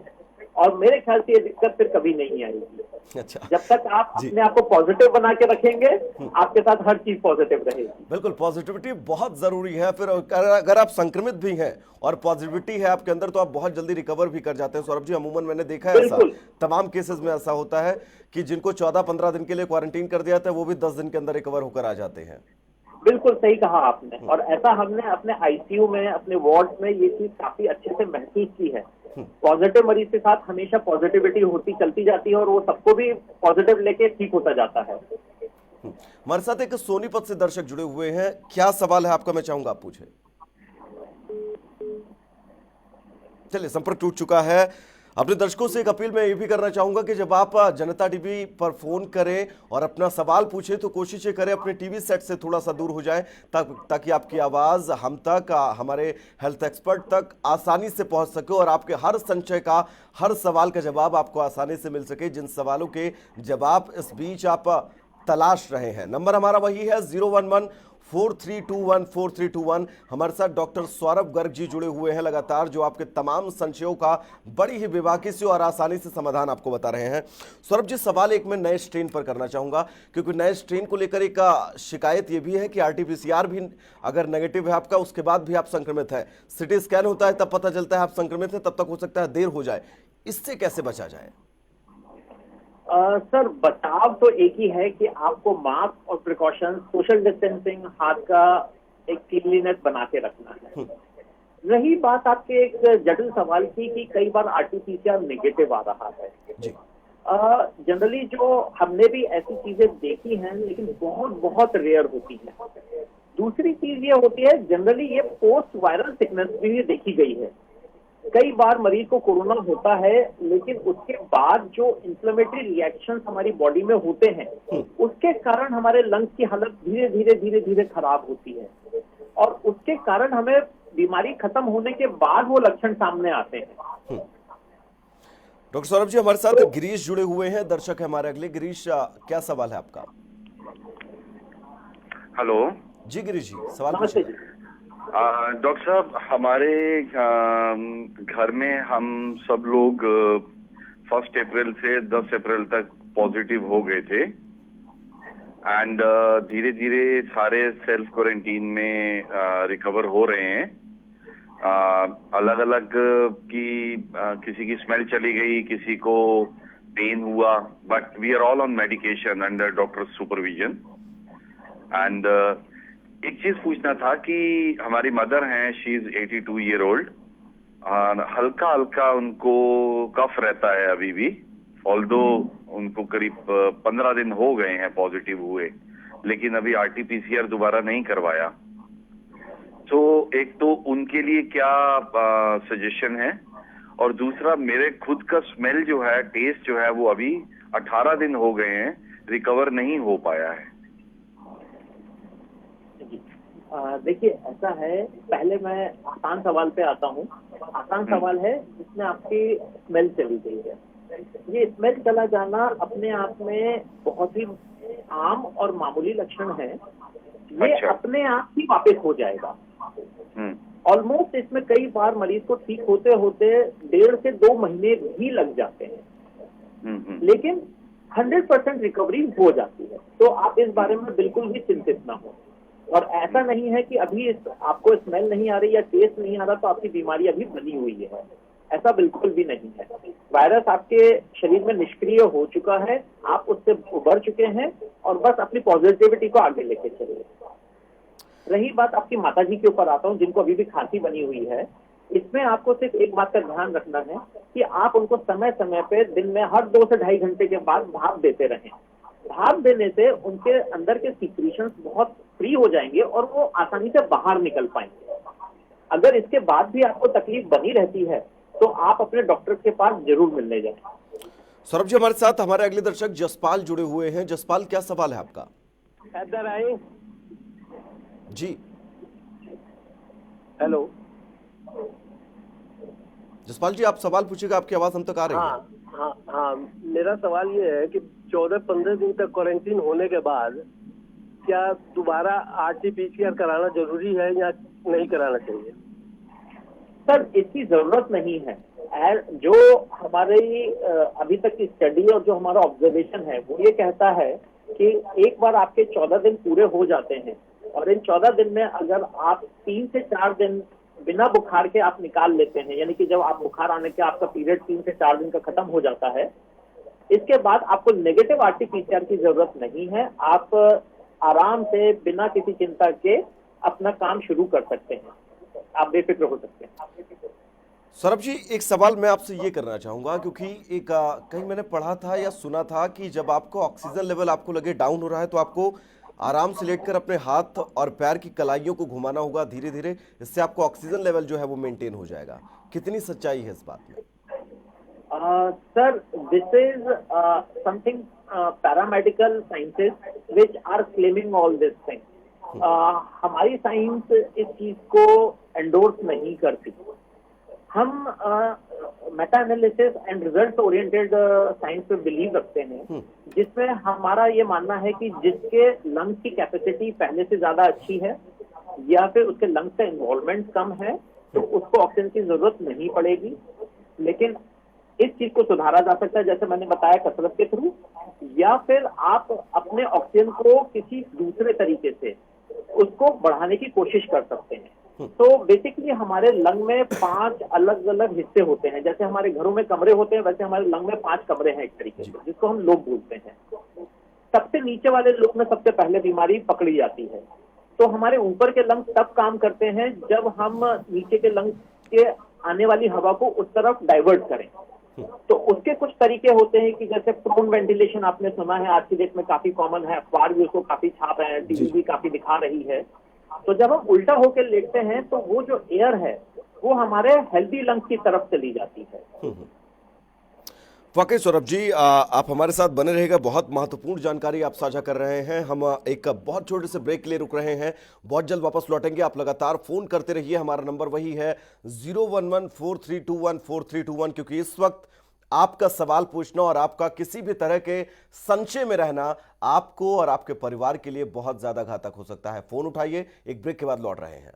और मेरे ख्याल से ये दिक्कत फिर कभी नहीं आएगी। अच्छा, जब तक आप जी। अपने आप को पॉजिटिव बना के रखेंगे, आपके साथ हर चीज पॉजिटिव रहेगी। बिल्कुल, पॉजिटिविटी बहुत जरूरी है। फिर अगर आप संक्रमित भी हैं और पॉजिटिविटी है आपके अंदर, तो आप बहुत जल्दी रिकवर भी कर जाते हैं। सौरभ जी, अमूमन मैंने देखा है ऐसा, बिल्कुल। तमाम केसेस में ऐसा होता है कि जिनको 14-15 दिन के लिए क्वारंटीन कर दिया था, वो भी 10 दिन के अंदर रिकवर होकर आ जाते हैं। बिल्कुल सही कहा आपने, और ऐसा हमने अपने आईसीयू में, अपने वार्ड में ये चीज काफी अच्छे से महसूस की है। पॉजिटिव मरीज के साथ हमेशा पॉजिटिविटी होती चलती जाती है, और वो सबको भी पॉजिटिव लेके ठीक होता जाता है। हमारे साथ एक सोनीपत से दर्शक जुड़े हुए हैं, क्या सवाल है आपका, मैं चाहूंगा आप पूछे। चलिए, संपर्क टूट चुका है। अपने दर्शकों से एक अपील मैं ये भी करना चाहूंगा कि जब आप जनता टीवी पर फोन करें और अपना सवाल पूछें, तो कोशिश ये करें अपने टीवी सेट से थोड़ा सा दूर हो जाएं, ताकि आपकी आवाज हम तक, हमारे हेल्थ एक्सपर्ट तक आसानी से पहुंच सके और आपके हर संशय का, हर सवाल का जवाब आपको आसानी से मिल सके, जिन सवालों के जवाब इस बीच आप तलाश रहे हैं। नंबर हमारा वही है 011-4321-4321। हमारे साथ डॉक्टर सौरभ गर्ग जी जुड़े हुए हैं लगातार, जो आपके तमाम संशयों का बड़ी ही बेबाकी से और आसानी से समाधान आपको बता रहे हैं। सौरभ जी, सवाल एक मैं नए स्ट्रेन पर करना चाहूंगा, क्योंकि नए स्ट्रेन को लेकर एक शिकायत ये भी है कि आरटीपीसीआर भी अगर नेगेटिव है आपका, उसके बाद भी आप संक्रमित है, सिटी स्कैन होता है तब पता चलता है आप संक्रमित है, तब तक हो सकता है देर हो जाए। इससे कैसे बचा जाए? सर, बचाव तो एक ही है कि आपको मास्क और प्रिकॉशन, सोशल डिस्टेंसिंग, हाथ का एक क्लीनलीनेस बना के रखना है। रही बात आपके एक जटिल सवाल की कि कई बार आरटीपीसीआर नेगेटिव आ रहा है जी। जनरली जो हमने भी ऐसी चीजें देखी हैं, लेकिन बहुत बहुत रेयर होती है। दूसरी चीज ये होती है, जनरली ये पोस्ट वायरल सिकनेस भी देखी गई है। कई बार मरीज को कोरोना होता है, लेकिन उसके बाद जो इंफ्लेमेटरी रिएक्शंस हमारी बॉडी में होते हैं, उसके कारण हमारे लंग्स की हालत धीरे धीरे खराब होती है, और उसके कारण हमें बीमारी खत्म होने के बाद वो लक्षण सामने आते हैं। डॉक्टर सौरभ जी, हमारे साथ गिरीश जुड़े हुए हैं, दर्शक है हमारे अगले। गिरीश, क्या सवाल है आपका? हेलो जी गिरीश जी, सवाल नमस्ते पूछिए। जी। डॉक्टर साहब, हमारे घर में हम सब लोग 1 अप्रैल से 10 अप्रैल तक पॉजिटिव हो गए थे, एंड धीरे धीरे सारे सेल्फ क्वारंटीन में रिकवर हो रहे हैं। अलग अलग किसी की स्मेल चली गई, किसी को पेन हुआ, but we are all on medication under doctor supervision. And एक चीज पूछना था कि हमारी मदर हैं, शी इज 82 ईयर ओल्ड, हल्का हल्का उनको कफ रहता है अभी भी, ऑल्दो उनको करीब 15 दिन हो गए हैं पॉजिटिव हुए, लेकिन अभी आरटीपीसीआर दोबारा नहीं करवाया। तो एक तो उनके लिए क्या सजेशन है, और दूसरा मेरे खुद का स्मेल जो है, टेस्ट जो है, वो अभी 18 दिन हो गए हैं, रिकवर नहीं हो पाया है। देखिए, ऐसा है, पहले मैं आसान सवाल पे आता हूँ। आसान सवाल है जिसमें आपकी स्मेल चली गई है। ये स्मेल चला जाना अपने आप में बहुत ही आम और मामूली लक्षण है। ये अच्छा। अपने आप ही वापस हो जाएगा। ऑलमोस्ट इसमें कई बार मरीज को ठीक होते होते 1.5 से 2 महीने भी लग जाते हैं, लेकिन 100% रिकवरी हो जाती है। तो आप इस बारे में बिल्कुल भी चिंतित ना हो। और ऐसा नहीं है कि अभी आपको स्मेल नहीं आ रही या टेस्ट नहीं आ रहा तो आपकी बीमारी अभी बनी हुई है, ऐसा बिल्कुल भी नहीं है। वायरस आपके शरीर में निष्क्रिय हो चुका है, आप उससे उबर चुके हैं, और बस अपनी पॉजिटिविटी को आगे लेके चलिए। रही बात आपकी माताजी के ऊपर आता हूँ, जिनको अभी भी खांसी बनी हुई है, इसमें आपको सिर्फ एक बात का ध्यान रखना है कि आप उनको समय समय पे दिन में हर 2 से 2.5 घंटे के बाद भाप देते रहें। भाप देने से उनके अंदर के सीक्रेशंस बहुत फ्री हो जाएंगे और वो आसानी से बाहर निकल पाएंगे। अगर इसके बाद भी आपको तकलीफ बनी रहती है तो आप अपने डॉक्टर के पास जरूर मिलने जाएं। सौरभ जी, हमारे साथ हमारे अगले दर्शक जसपाल जुड़े हुए हैं। जसपाल, क्या सवाल है आपका? इधर आए। जी, हेलो जसपाल जी, आप सवाल पूछिएगा, आपकी आवाज हम तक आ रही है। हाँ, मेरा सवाल ये है कि 14-15 दिन तक क्वारंटीन होने के बाद क्या दोबारा आरटीपीसीआर कराना जरूरी है या नहीं कराना चाहिए? सर इसकी जरूरत नहीं है। जो हमारी अभी तक की स्टडी और जो हमारा ऑब्जर्वेशन है वो ये कहता है कि एक बार आपके 14 दिन पूरे हो जाते हैं और इन 14 दिन में अगर आप 3 से 4 दिन बिना बुखार के आप निकाल लेते हैं, यानी कि जब आप बुखार आने के आपका पीरियड 3 से 4 दिन का खत्म हो जाता है, इसके बाद आपको नेगेटिव आरटीपीसीआर की जरूरत नहीं है। आप आराम से बिना किसी चिंता के अपना काम शुरू कर सकते हैं, आप बेफिक्र हो सकते हैं। सौरभ जी, एक सवाल मैं आपसे ये करना चाहूंगा, क्योंकि एक कहीं मैंने पढ़ा था या सुना था कि जब आपको ऑक्सीजन लेवल आपको लगे डाउन हो रहा है तो आपको आराम से लेटकर अपने हाथ और पैर की कलाइयों को घुमाना होगा धीरे धीरे, इससे आपको ऑक्सीजन लेवल जो है वो मेंटेन हो जाएगा। कितनी सच्चाई है इस बात में? Sir, this is something paramedical sciences which are claiming all this thing. हमारी साइंस इस चीज को एंडोर्स नहीं करती। हम meta analysis and result oriented science पे बिलीव रखते हैं, जिसमें हमारा ये मानना है कि जिसके लंग्स की कैपेसिटी पहले से ज्यादा अच्छी है या फिर उसके लंग्स का इन्वॉल्वमेंट कम है तो उसको ऑक्सीजन की जरूरत नहीं पड़ेगी। लेकिन इस चीज को सुधारा जा सकता है, जैसे मैंने बताया, कसरत के थ्रू, या फिर आप अपने ऑक्सीजन को किसी दूसरे तरीके से उसको बढ़ाने की कोशिश कर सकते हैं। तो बेसिकली हमारे लंग में 5 अलग अलग हिस्से होते हैं। जैसे हमारे घरों में कमरे होते हैं, वैसे हमारे लंग में 5 कमरे हैं एक तरीके से, जिसको हम लोब बोलते हैं। सबसे नीचे वाले लोब में सबसे पहले बीमारी पकड़ी जाती है। तो हमारे ऊपर के लंग तब काम करते हैं जब हम नीचे के लंग के आने वाली हवा को उस तरफ डाइवर्ट करें। तो उसके कुछ तरीके होते हैं कि जैसे प्रोन वेंटिलेशन आपने सुना है, आज की डेट में काफी कॉमन है, अखबार भी उसको काफी छाप रहे हैं, टीवी भी काफी दिखा रही है। तो जब हम उल्टा होकर लेटते हैं तो वो जो एयर है वो हमारे हेल्दी लंग्स की तरफ चली जाती है। वाकई सौरभ जी, आप हमारे साथ बने रहेगा। बहुत महत्वपूर्ण जानकारी आप साझा कर रहे हैं। हम एक बहुत छोटे से ब्रेक के लिए रुक रहे हैं, बहुत जल्द वापस लौटेंगे। आप लगातार फोन करते रहिए, हमारा नंबर वही है 01143214321, क्योंकि इस वक्त आपका सवाल पूछना और आपका किसी भी तरह के संशय में रहना आपको और आपके परिवार के लिए बहुत ज्यादा घातक हो सकता है। फोन उठाइए, एक ब्रेक के बाद लौट रहे हैं।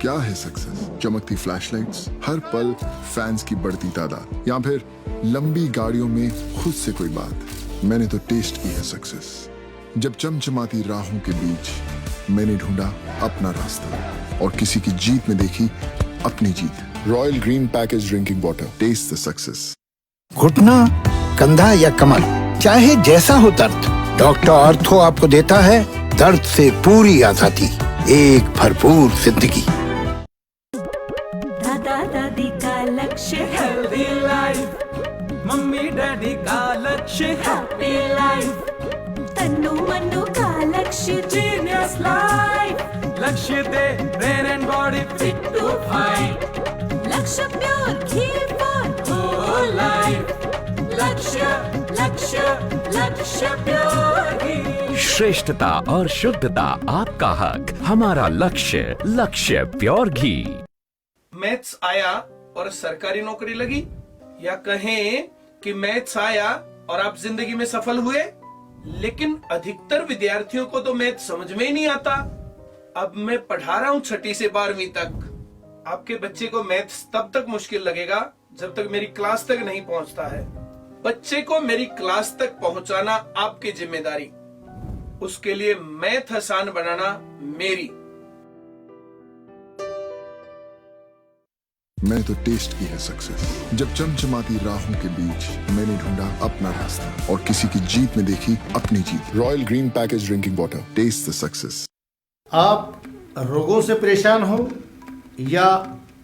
क्या है सक्सेस? चमकती फ्लैशलाइट्स, हर पल फैंस की बढ़ती तादाद, या फिर लंबी गाड़ियों में खुद से कोई बात? मैंने तो टेस्ट की है सक्सेस। जब चमचमाती राहों के बीच मैंने ढूंढा अपना रास्ता और किसी की जीत में देखी अपनी जीत। Royal green package drinking water, taste the success. घुटना, कंधा या कमर, चाहे जैसा हो दर्द, डॉक्टर ऑर्थो आपको देता है दर्द से पूरी आजादी, एक भरपूर जिंदगी। दादा दादी का लक्ष्य हेल्दी लाइफ, मम्मी डैडी का लक्ष्य हैप्पी लाइफ, तन्नू मन्नू का लक्ष्य जीनियस लाइफ, लक्ष्य दे brain and body fit to fight, Lakshya pure ghee for whole life, Lakshya Lakshya लक्ष्य प्योर घी। श्रेष्ठता और शुद्धता आपका हक, हमारा लक्ष्य, लक्ष्य प्योर घी। मैथ्स आया और सरकारी नौकरी लगी, या कहें कि मैथ्स आया और आप जिंदगी में सफल हुए। लेकिन अधिकतर विद्यार्थियों को तो मैथ्स समझ में ही नहीं आता। अब मैं पढ़ा रहा हूं 6ठी से 12वीं तक। आपके बच्चे को मैथ्स तब तक मुश्किल लगेगा जब तक मेरी क्लास तक नहीं पहुंचता है। बच्चे को मेरी क्लास तक पहुंचाना आपकी जिम्मेदारी, उसके लिए मैथ आसान बनाना मेरी। मैंने तो टेस्ट की है सक्सेस। जब चमचमाती राहों के बीच मैंने ढूंढा अपना रास्ता और किसी की जीत में देखी अपनी जीत। Royal green package drinking water, taste the success. आप रोगों से परेशान हो या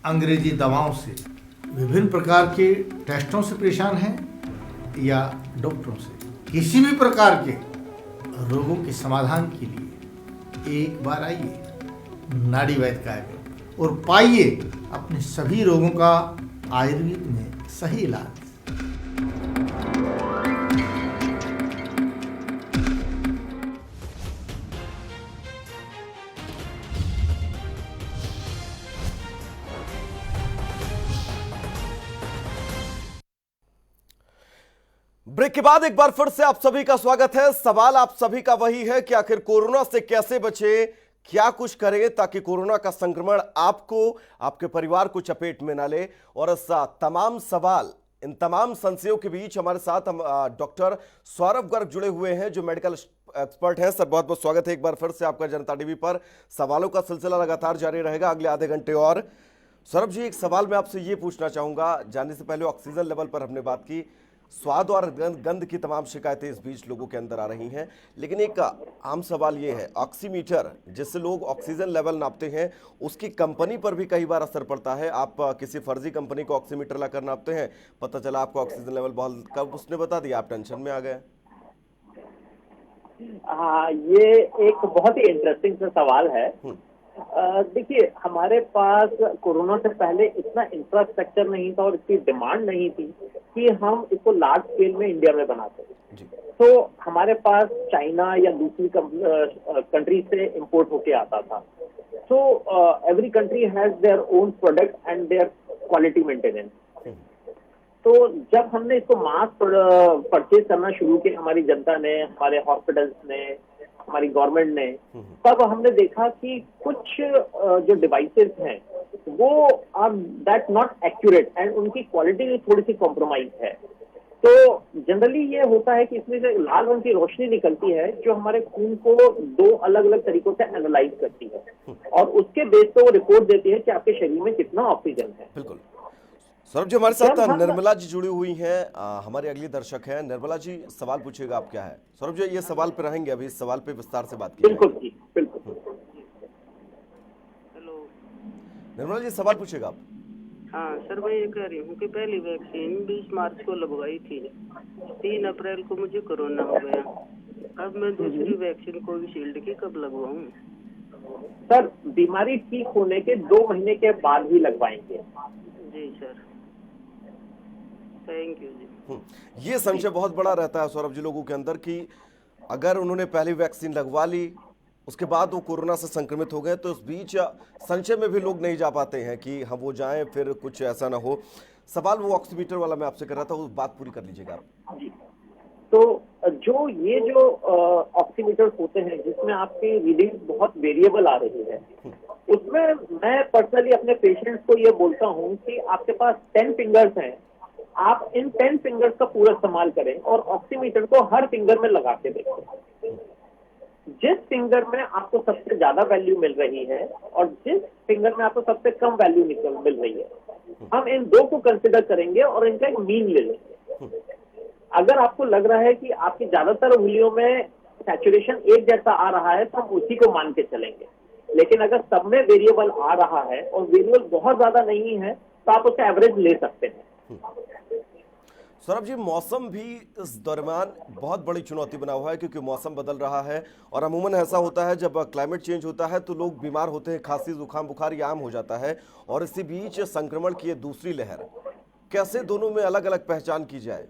अंग्रेजी दवाओं से, विभिन्न प्रकार के टेस्टों से परेशान हैं या डॉक्टरों से, किसी भी प्रकार के रोगों के समाधान के लिए एक बार आइए नाड़ी वैद्य कायबे और पाइए अपने सभी रोगों का आयुर्वेद में सही इलाज। ब्रेक के बाद एक बार फिर से आप सभी का स्वागत है। सवाल आप सभी का वही है कि आखिर कोरोना से कैसे बचे, क्या कुछ करें ताकि कोरोना का संक्रमण आपको, आपके परिवार को चपेट में ना ले। और इस तमाम सवाल, इन तमाम संशयों के बीच हमारे साथ हम डॉक्टर सौरभ गर्ग जुड़े हुए हैं जो मेडिकल एक्सपर्ट हैं। सर बहुत बहुत स्वागत है एक बार फिर से आपका जनता टीवी पर। सवालों का सिलसिला लगातार जारी रहेगा अगले आधे घंटे और। सौरभ जी, एक सवाल मैं आपसे ये पूछना चाहूंगा, जाने से पहले ऑक्सीजन लेवल पर हमने बात की, स्वाद और गंध की तमाम शिकायतें इस बीच लोगों के अंदर आ रही हैं, लेकिन एक आम सवाल ये है, ऑक्सीमीटर जिससे लोग ऑक्सीजन लेवल नापते हैं उसकी कंपनी पर भी कई बार असर पड़ता है। आप किसी फर्जी कंपनी को ऑक्सीमीटर लाकर नापते हैं, पता चला आपको ऑक्सीजन लेवल बहुत कब उसने बता दिया, आप टेंशन में आ गए। हाँ, ये एक बहुत ही इंटरेस्टिंग सा सवाल है। देखिए, हमारे पास कोरोना से पहले इतना इंफ्रास्ट्रक्चर नहीं था और इतनी डिमांड नहीं थी कि हम इसको लार्ज स्केल में इंडिया में बनाते। तो हमारे पास चाइना या दूसरी कंट्री से इंपोर्ट होके आता था। तो every country has their own product and there quality maintenance. तो जब हमने इसको मास परचेज करना शुरू किया, हमारी जनता ने, हमारे हॉस्पिटल्स ने, हमारी गवर्नमेंट ने, तब हमने देखा कि कुछ जो डिवाइसेस हैं वो are that not accurate and उनकी क्वालिटी थोड़ी सी कॉम्प्रोमाइज है। तो जनरली ये होता है कि इसमें से लाल रंग की रोशनी निकलती है जो हमारे खून को दो अलग अलग तरीकों से एनालाइज करती है और उसके बेस पे वो रिपोर्ट देती है कि आपके शरीर में कितना ऑक्सीजन है। बिल्कुल। सौरभ जी, हमारे साथ निर्मला जी जुड़ी हुई हैं, हमारे अगली दर्शक हैं। निर्मला जी, सवाल पूछिएगा आप, क्या है? सौरभ जी, ये सवाल पे रहेंगे, अभी इस सवाल पे विस्तार से बात की। बिल्कुल जी, बिल्कुल। हेलो निर्मला जी, सवाल पूछिएगा आप। हाँ सर, मैं ये कह रही हूँ कि पहली वैक्सीन 20 मार्च को लगवाई थी, 3 अप्रैल को मुझे कोरोना हो गया। अब मैं दूसरी वैक्सीन कोविशील्ड की कब लगवाऊँ? सर, बीमारी ठीक होने के 2 महीने के बाद ही लगवाएंगे। जी सर, थैंक यू जी। ये संशय बहुत बड़ा रहता है सौरभ जी लोगों के अंदर कि अगर उन्होंने पहली वैक्सीन लगवा ली, उसके बाद वो कोरोना से संक्रमित हो गए, तो इस बीच संशय में भी लोग नहीं जा पाते हैं कि हम वो जाएं फिर कुछ ऐसा ना हो। सवाल वो ऑक्सीमीटर वाला मैं आपसे कर रहा था, वो बात पूरी कर लीजिएगा आप। जी, तो जो ऑक्सीमीटर होते हैं जिसमें आपकी रीडिंग बहुत वेरिएबल आ रही है, उसमें मैं पर्सनली अपने पेशेंट्स को ये बोलता हूँ कि आपके पास 10 फिंगर्स हैं, आप इन 10 फिंगर्स का पूरा इस्तेमाल करें और ऑक्सीमीटर को हर फिंगर में लगा के देखें। जिस फिंगर में आपको सबसे ज्यादा वैल्यू मिल रही है और जिस फिंगर में आपको सबसे कम वैल्यू मिल रही है, हम इन 2 को कंसिडर करेंगे और इनका एक मीन ले लेंगे। अगर आपको लग रहा है कि आपकी ज्यादातर उंगलियों में सैचुरेशन एक जैसा आ रहा है तो हम उसी को मान के चलेंगे, लेकिन अगर सब में वेरिएबल आ रहा है और वेरिएबल बहुत ज्यादा नहीं है तो आप उसका एवरेज ले सकते हैं। सौरभ जी, मौसम भी इस दरमियान बहुत बड़ी चुनौती बना हुआ है क्योंकि मौसम बदल रहा है और अमूमन ऐसा होता है जब क्लाइमेट चेंज होता है तो लोग बीमार होते हैं, खांसी जुकाम बुखार ये आम हो जाता है, और इसी बीच संक्रमण की ये दूसरी लहर, कैसे दोनों में अलग अलग पहचान की जाए?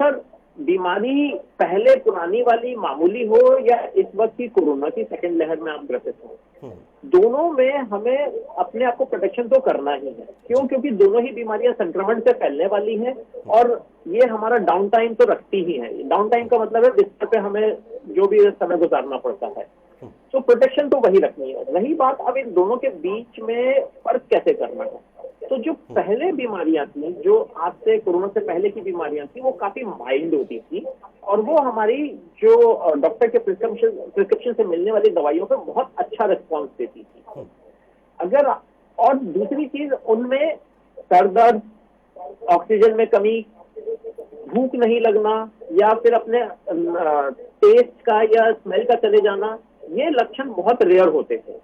सर, बीमारी पहले पुरानी वाली मामूली हो या इस वक्त की कोरोना की सेकंड लहर में आप ग्रसित हो, दोनों में हमें अपने आप को प्रोटेक्शन तो करना ही है। क्यों? क्योंकि दोनों ही बीमारियां संक्रमण से फैलने वाली हैं और ये हमारा डाउन टाइम तो रखती ही है। डाउन टाइम का मतलब है बिस्तर पे हमें जो भी समय गुजारना पड़ता है, तो प्रोटेक्शन तो वही रखनी है। रही बात अब इन दोनों के बीच में फर्क कैसे करना है, तो जो पहले बीमारियां थी, जो आज से कोरोना से पहले की बीमारियां थी, वो काफी माइल्ड होती थी और वो हमारी जो डॉक्टर के प्रिस्क्रिप्शन से मिलने वाली दवाइयों पर बहुत अच्छा रिस्पॉन्स देती थी। अगर और दूसरी चीज, उनमें सर दर्द, ऑक्सीजन में कमी, भूख नहीं लगना या फिर अपने टेस्ट का या स्मेल का चले जाना, ये लक्षण बहुत रेयर होते थे।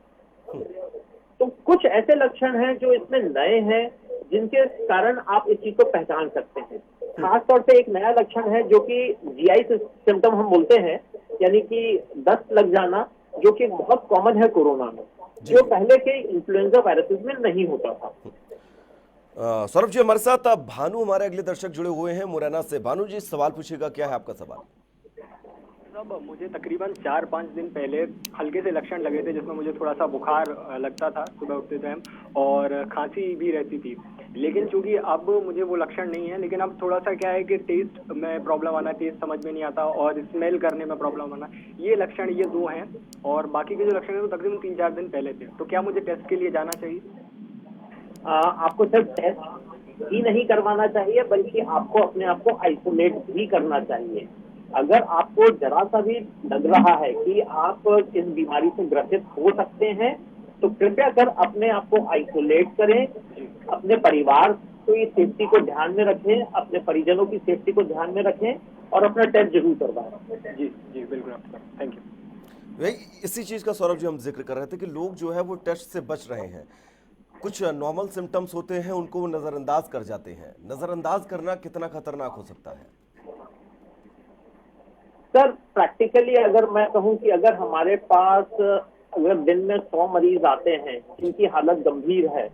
तो कुछ ऐसे लक्षण हैं जो इसमें नए हैं जिनके कारण आप इस चीज को पहचान सकते हैं। खासतौर से एक नया लक्षण है जो कि जीआई सिम्टम हम बोलते हैं, यानी कि दस्त लग जाना, जो कि बहुत कॉमन है कोरोना में, जो पहले के इन्फ्लुएंजा वायरसेस में नहीं होता था। सौरभ जी, हमारे साथ भानु हमारे अगले दर्शक जुड़े हुए हैं मुरैना से। भानु जी, सवाल पूछिएगा, क्या है आपका सवाल? साहब, मुझे तकरीबन 4-5 दिन पहले हल्के से लक्षण लगे थे जिसमें मुझे थोड़ा सा बुखार लगता था सुबह उठते टाइम और खांसी भी रहती थी, लेकिन चूंकि अब मुझे वो लक्षण नहीं है, लेकिन अब थोड़ा सा क्या है कि टेस्ट में प्रॉब्लम आना, टेस्ट समझ में नहीं आता और स्मेल करने में प्रॉब्लम आना, ये लक्षण ये 2 हैं। और बाकी के जो लक्षण है वो तकरीबन 3-4 दिन पहले थे। तो क्या मुझे टेस्ट के लिए जाना चाहिए? आपको सिर्फ टेस्ट ही नहीं करवाना चाहिए, बल्कि आपको अपने आप को आइसोलेट भी करना चाहिए। अगर आपको जरा सा भी लग रहा है कि आप इस बीमारी से ग्रसित हो सकते हैं, तो कृपया कर अपने आप को आइसोलेट करें, अपने परिवार की सेफ्टी को ध्यान में रखें, अपने परिजनों की सेफ्टी को ध्यान में रखें और अपना टेस्ट जरूर करवाएं। जी जी बिल्कुल, थैंक यू। वही इसी चीज का सौरभ जी हम जिक्र कर रहे थे कि लोग जो है वो टेस्ट से बच रहे हैं। कुछ नॉर्मल सिम्टम्स होते हैं, उनको वो नजरअंदाज कर जाते हैं। नजरअंदाज करना कितना खतरनाक हो सकता है? सर प्रैक्टिकली अगर मैं कहूं कि अगर हमारे पास अगर दिन में 100 मरीज आते हैं जिनकी हालत गंभीर है,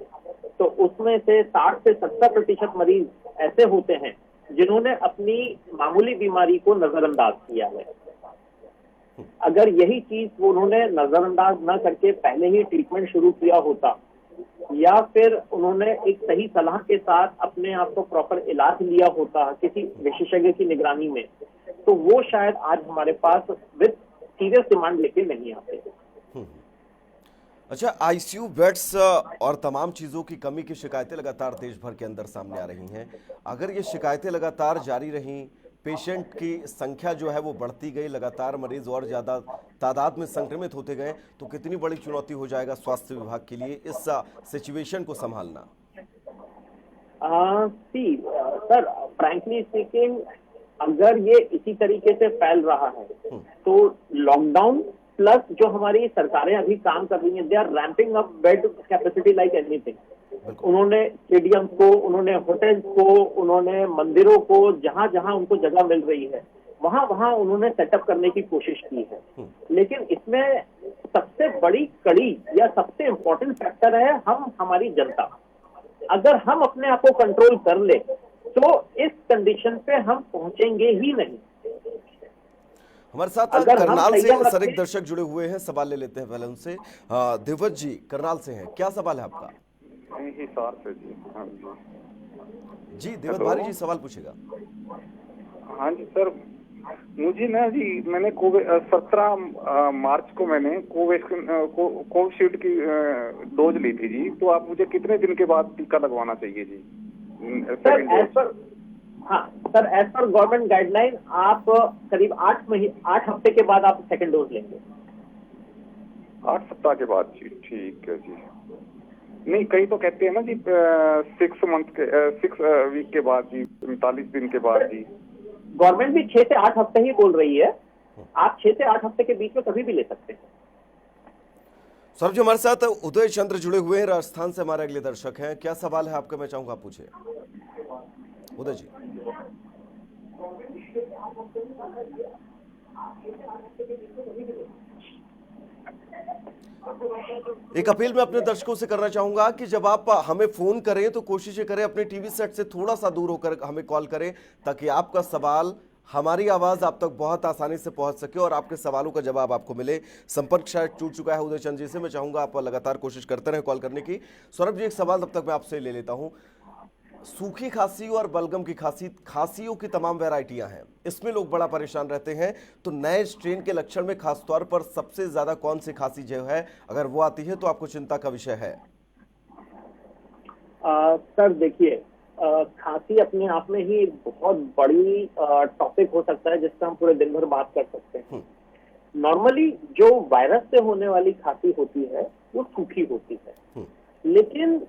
तो उसमें से 60 से 70% मरीज ऐसे होते हैं जिन्होंने अपनी मामूली बीमारी को नजरअंदाज किया है। अगर यही चीज उन्होंने नजरअंदाज न करके पहले ही ट्रीटमेंट शुरू किया होता, या फिर उन्होंने एक सही सलाह के साथ अपने आप को प्रॉपर इलाज लिया होता किसी विशेषज्ञ की निगरानी में, तो वो शायद आज हमारे पास विद सीरियस डिमांड लेके नहीं आते। अच्छा, आईसीयू बेड्स और तमाम चीज़ों की कमी की शिकायतें लगातार देश भर के अंदर सामने आ रही हैं। अगर ये शिकायतें लगातार जारी रहीं, पेशेंट की संख्या जो है वो बढ़ती गई, लगातार मरीज और ज़्यादा तादाद में संक्रमित होते गए, तो कितनी बड़ी चुनौती हो जाएगा स्वास्थ्य विभाग के लिए इस सिचुएशन को संभालना? सर फ्रैंकली स्पीकिंग, अगर ये इसी तरीके से फैल रहा है तो लॉकडाउन प्लस जो हमारी सरकारें अभी काम कर रही हैं, they are ramping up bed capacity like anything. उन्होंने स्टेडियम को, उन्होंने होटल्स को, उन्होंने मंदिरों को, जहां जहां उनको जगह मिल रही है वहां वहां उन्होंने सेटअप करने की कोशिश की है। लेकिन इसमें सबसे बड़ी कड़ी या सबसे इम्पोर्टेंट फैक्टर है हमारी जनता। अगर हम अपने आप को कंट्रोल कर ले तो इस कंडीशन पे हम पहुंचेंगे ही नहीं। हमारे साथ करनाल से सर एक दर्शक जुड़े हुए हैं, सवाल ले लेते हैं पहले उनसे। देवत जी करनाल से हैं, क्या सवाल है आपका? हिसार से जी। हाँ जी देवत भारी जी सवाल पूछेगा। हाँ जी सर, मुझे ना जी मैंने 17 मार्च को मैंने कोविशील्ड की डोज ली थी जी। तो आप मुझे कितने दिन के बाद टीका लगवाना चाहिए जी? Sir as per government guideline आप करीब 8 हफ्ते के बाद आप सेकंड डोज लेंगे। 8 सप्ताह के बाद जी, ठीक है जी। नहीं, कई तो कहते हैं ना जी 6 वीक के बाद जी, 45 दिन के बाद जी। गवर्नमेंट भी 6 से 8 हफ्ते ही बोल रही है, आप 6 से 8 हफ्ते के बीच में कभी भी ले सकते हैं। सर जी हमारे साथ उदय चंद्र जुड़े हुए हैं, राजस्थान से हमारे अगले दर्शक हैं। क्या सवाल है आपका? मैं चाहूंगा आप पूछे उदय जी। एक अपील मैं अपने दर्शकों से करना चाहूंगा कि जब आप हमें फोन करें तो कोशिश करें अपने टीवी सेट से थोड़ा सा दूर होकर हमें कॉल करें, ताकि आपका सवाल, हमारी आवाज आप तक बहुत आसानी से पहुंच सके और आपके सवालों का जवाब आपको मिले। संपर्क शायद टूट चुका है उदय चंद जी से। मैं चाहूंगा आप लगातार कोशिश करते रहे कॉल करने की। सौरभ जी एक सवाल तब तक मैं आपसे ले लेता हूं। सूखी खांसी और बलगम की खांसियों की तमाम वैरायटियां हैं, इसमें लोग बड़ा परेशान रहते हैं। तो नए स्ट्रेन के लक्षण में खासतौर पर सबसे ज्यादा कौन सी खांसी जो है, अगर वो आती है तो आपको चिंता का विषय है? सर देखिए, खांसी अपने आप में ही बहुत बड़ी टॉपिक हो सकता है जिसका हम पूरे दिन भर बात कर सकते हैं। नॉर्मली जो वायरस से होने वाली खांसी होती है वो सूखी होती है, लेकिन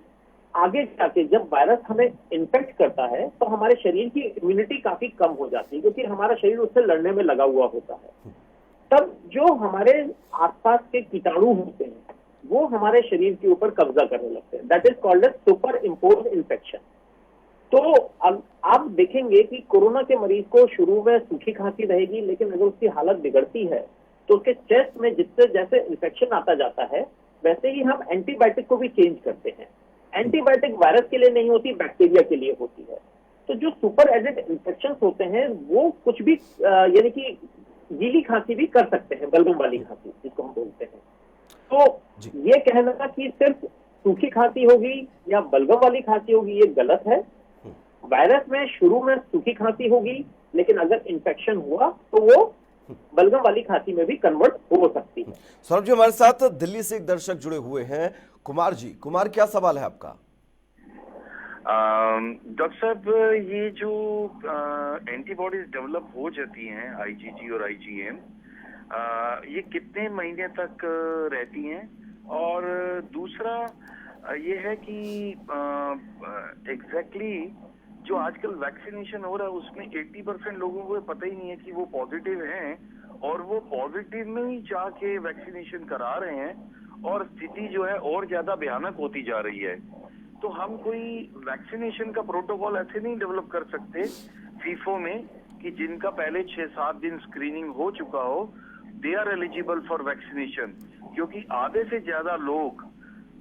आगे जाके जब वायरस हमें इन्फेक्ट करता है तो हमारे शरीर की इम्यूनिटी काफी कम हो जाती है, क्योंकि हमारा शरीर उससे लड़ने में लगा हुआ होता है। तब जो हमारे आसपास के कीटाणु होते हैं वो हमारे शरीर के ऊपर कब्जा करने लगते हैं। That is called as superimpose infection. तो अब आप देखेंगे कि कोरोना के मरीज को शुरू में सूखी खांसी रहेगी, लेकिन अगर उसकी हालत बिगड़ती है तो उसके चेस्ट में जिससे जैसे इन्फेक्शन आता जाता है, वैसे ही हम एंटीबायोटिक को भी चेंज करते हैं। एंटीबायोटिक वायरस के लिए नहीं होती, बैक्टीरिया के लिए होती है। तो जो सुपर एडेड इन्फेक्शन होते हैं वो कुछ भी यानी कि गीली खांसी भी कर सकते हैं, बलगम वाली खांसी जिसको हम बोलते हैं। तो ये कहना कि सिर्फ सूखी खांसी होगी या बलगम वाली खांसी होगी ये गलत है। वायरस में शुरू में सूखी खांसी होगी, लेकिन अगर इन्फेक्शन हुआ तो वो बलगम वाली खांसी में भी कन्वर्ट हो सकती है। सौरभ जी, हमारे साथ दिल्ली से एक दर्शक जुड़े हुए हैं, कुमार जी। कुमार, क्या सवाल है आपका? डॉक्टर साहब, ये जो एंटीबॉडीज डेवलप हो जाती हैं, आईजीजी और आईजीएम, ये कितने महीने तक रहती हैं? और दूसरा ये है कि एग्जैक्टली जो आजकल वैक्सीनेशन हो रहा है उसमें 80% लोगों को पता ही नहीं है कि वो पॉजिटिव हैं, और वो पॉजिटिव में ही जाके वैक्सीनेशन करा रहे हैं, और स्थिति जो है और ज्यादा भयानक होती जा रही है। तो हम कोई वैक्सीनेशन का प्रोटोकॉल ऐसे नहीं डेवलप कर सकते फीफो में कि जिनका पहले 6-7 दिन स्क्रीनिंग हो चुका हो, they are eligible for vaccination, क्योंकि आधे से ज्यादा लोग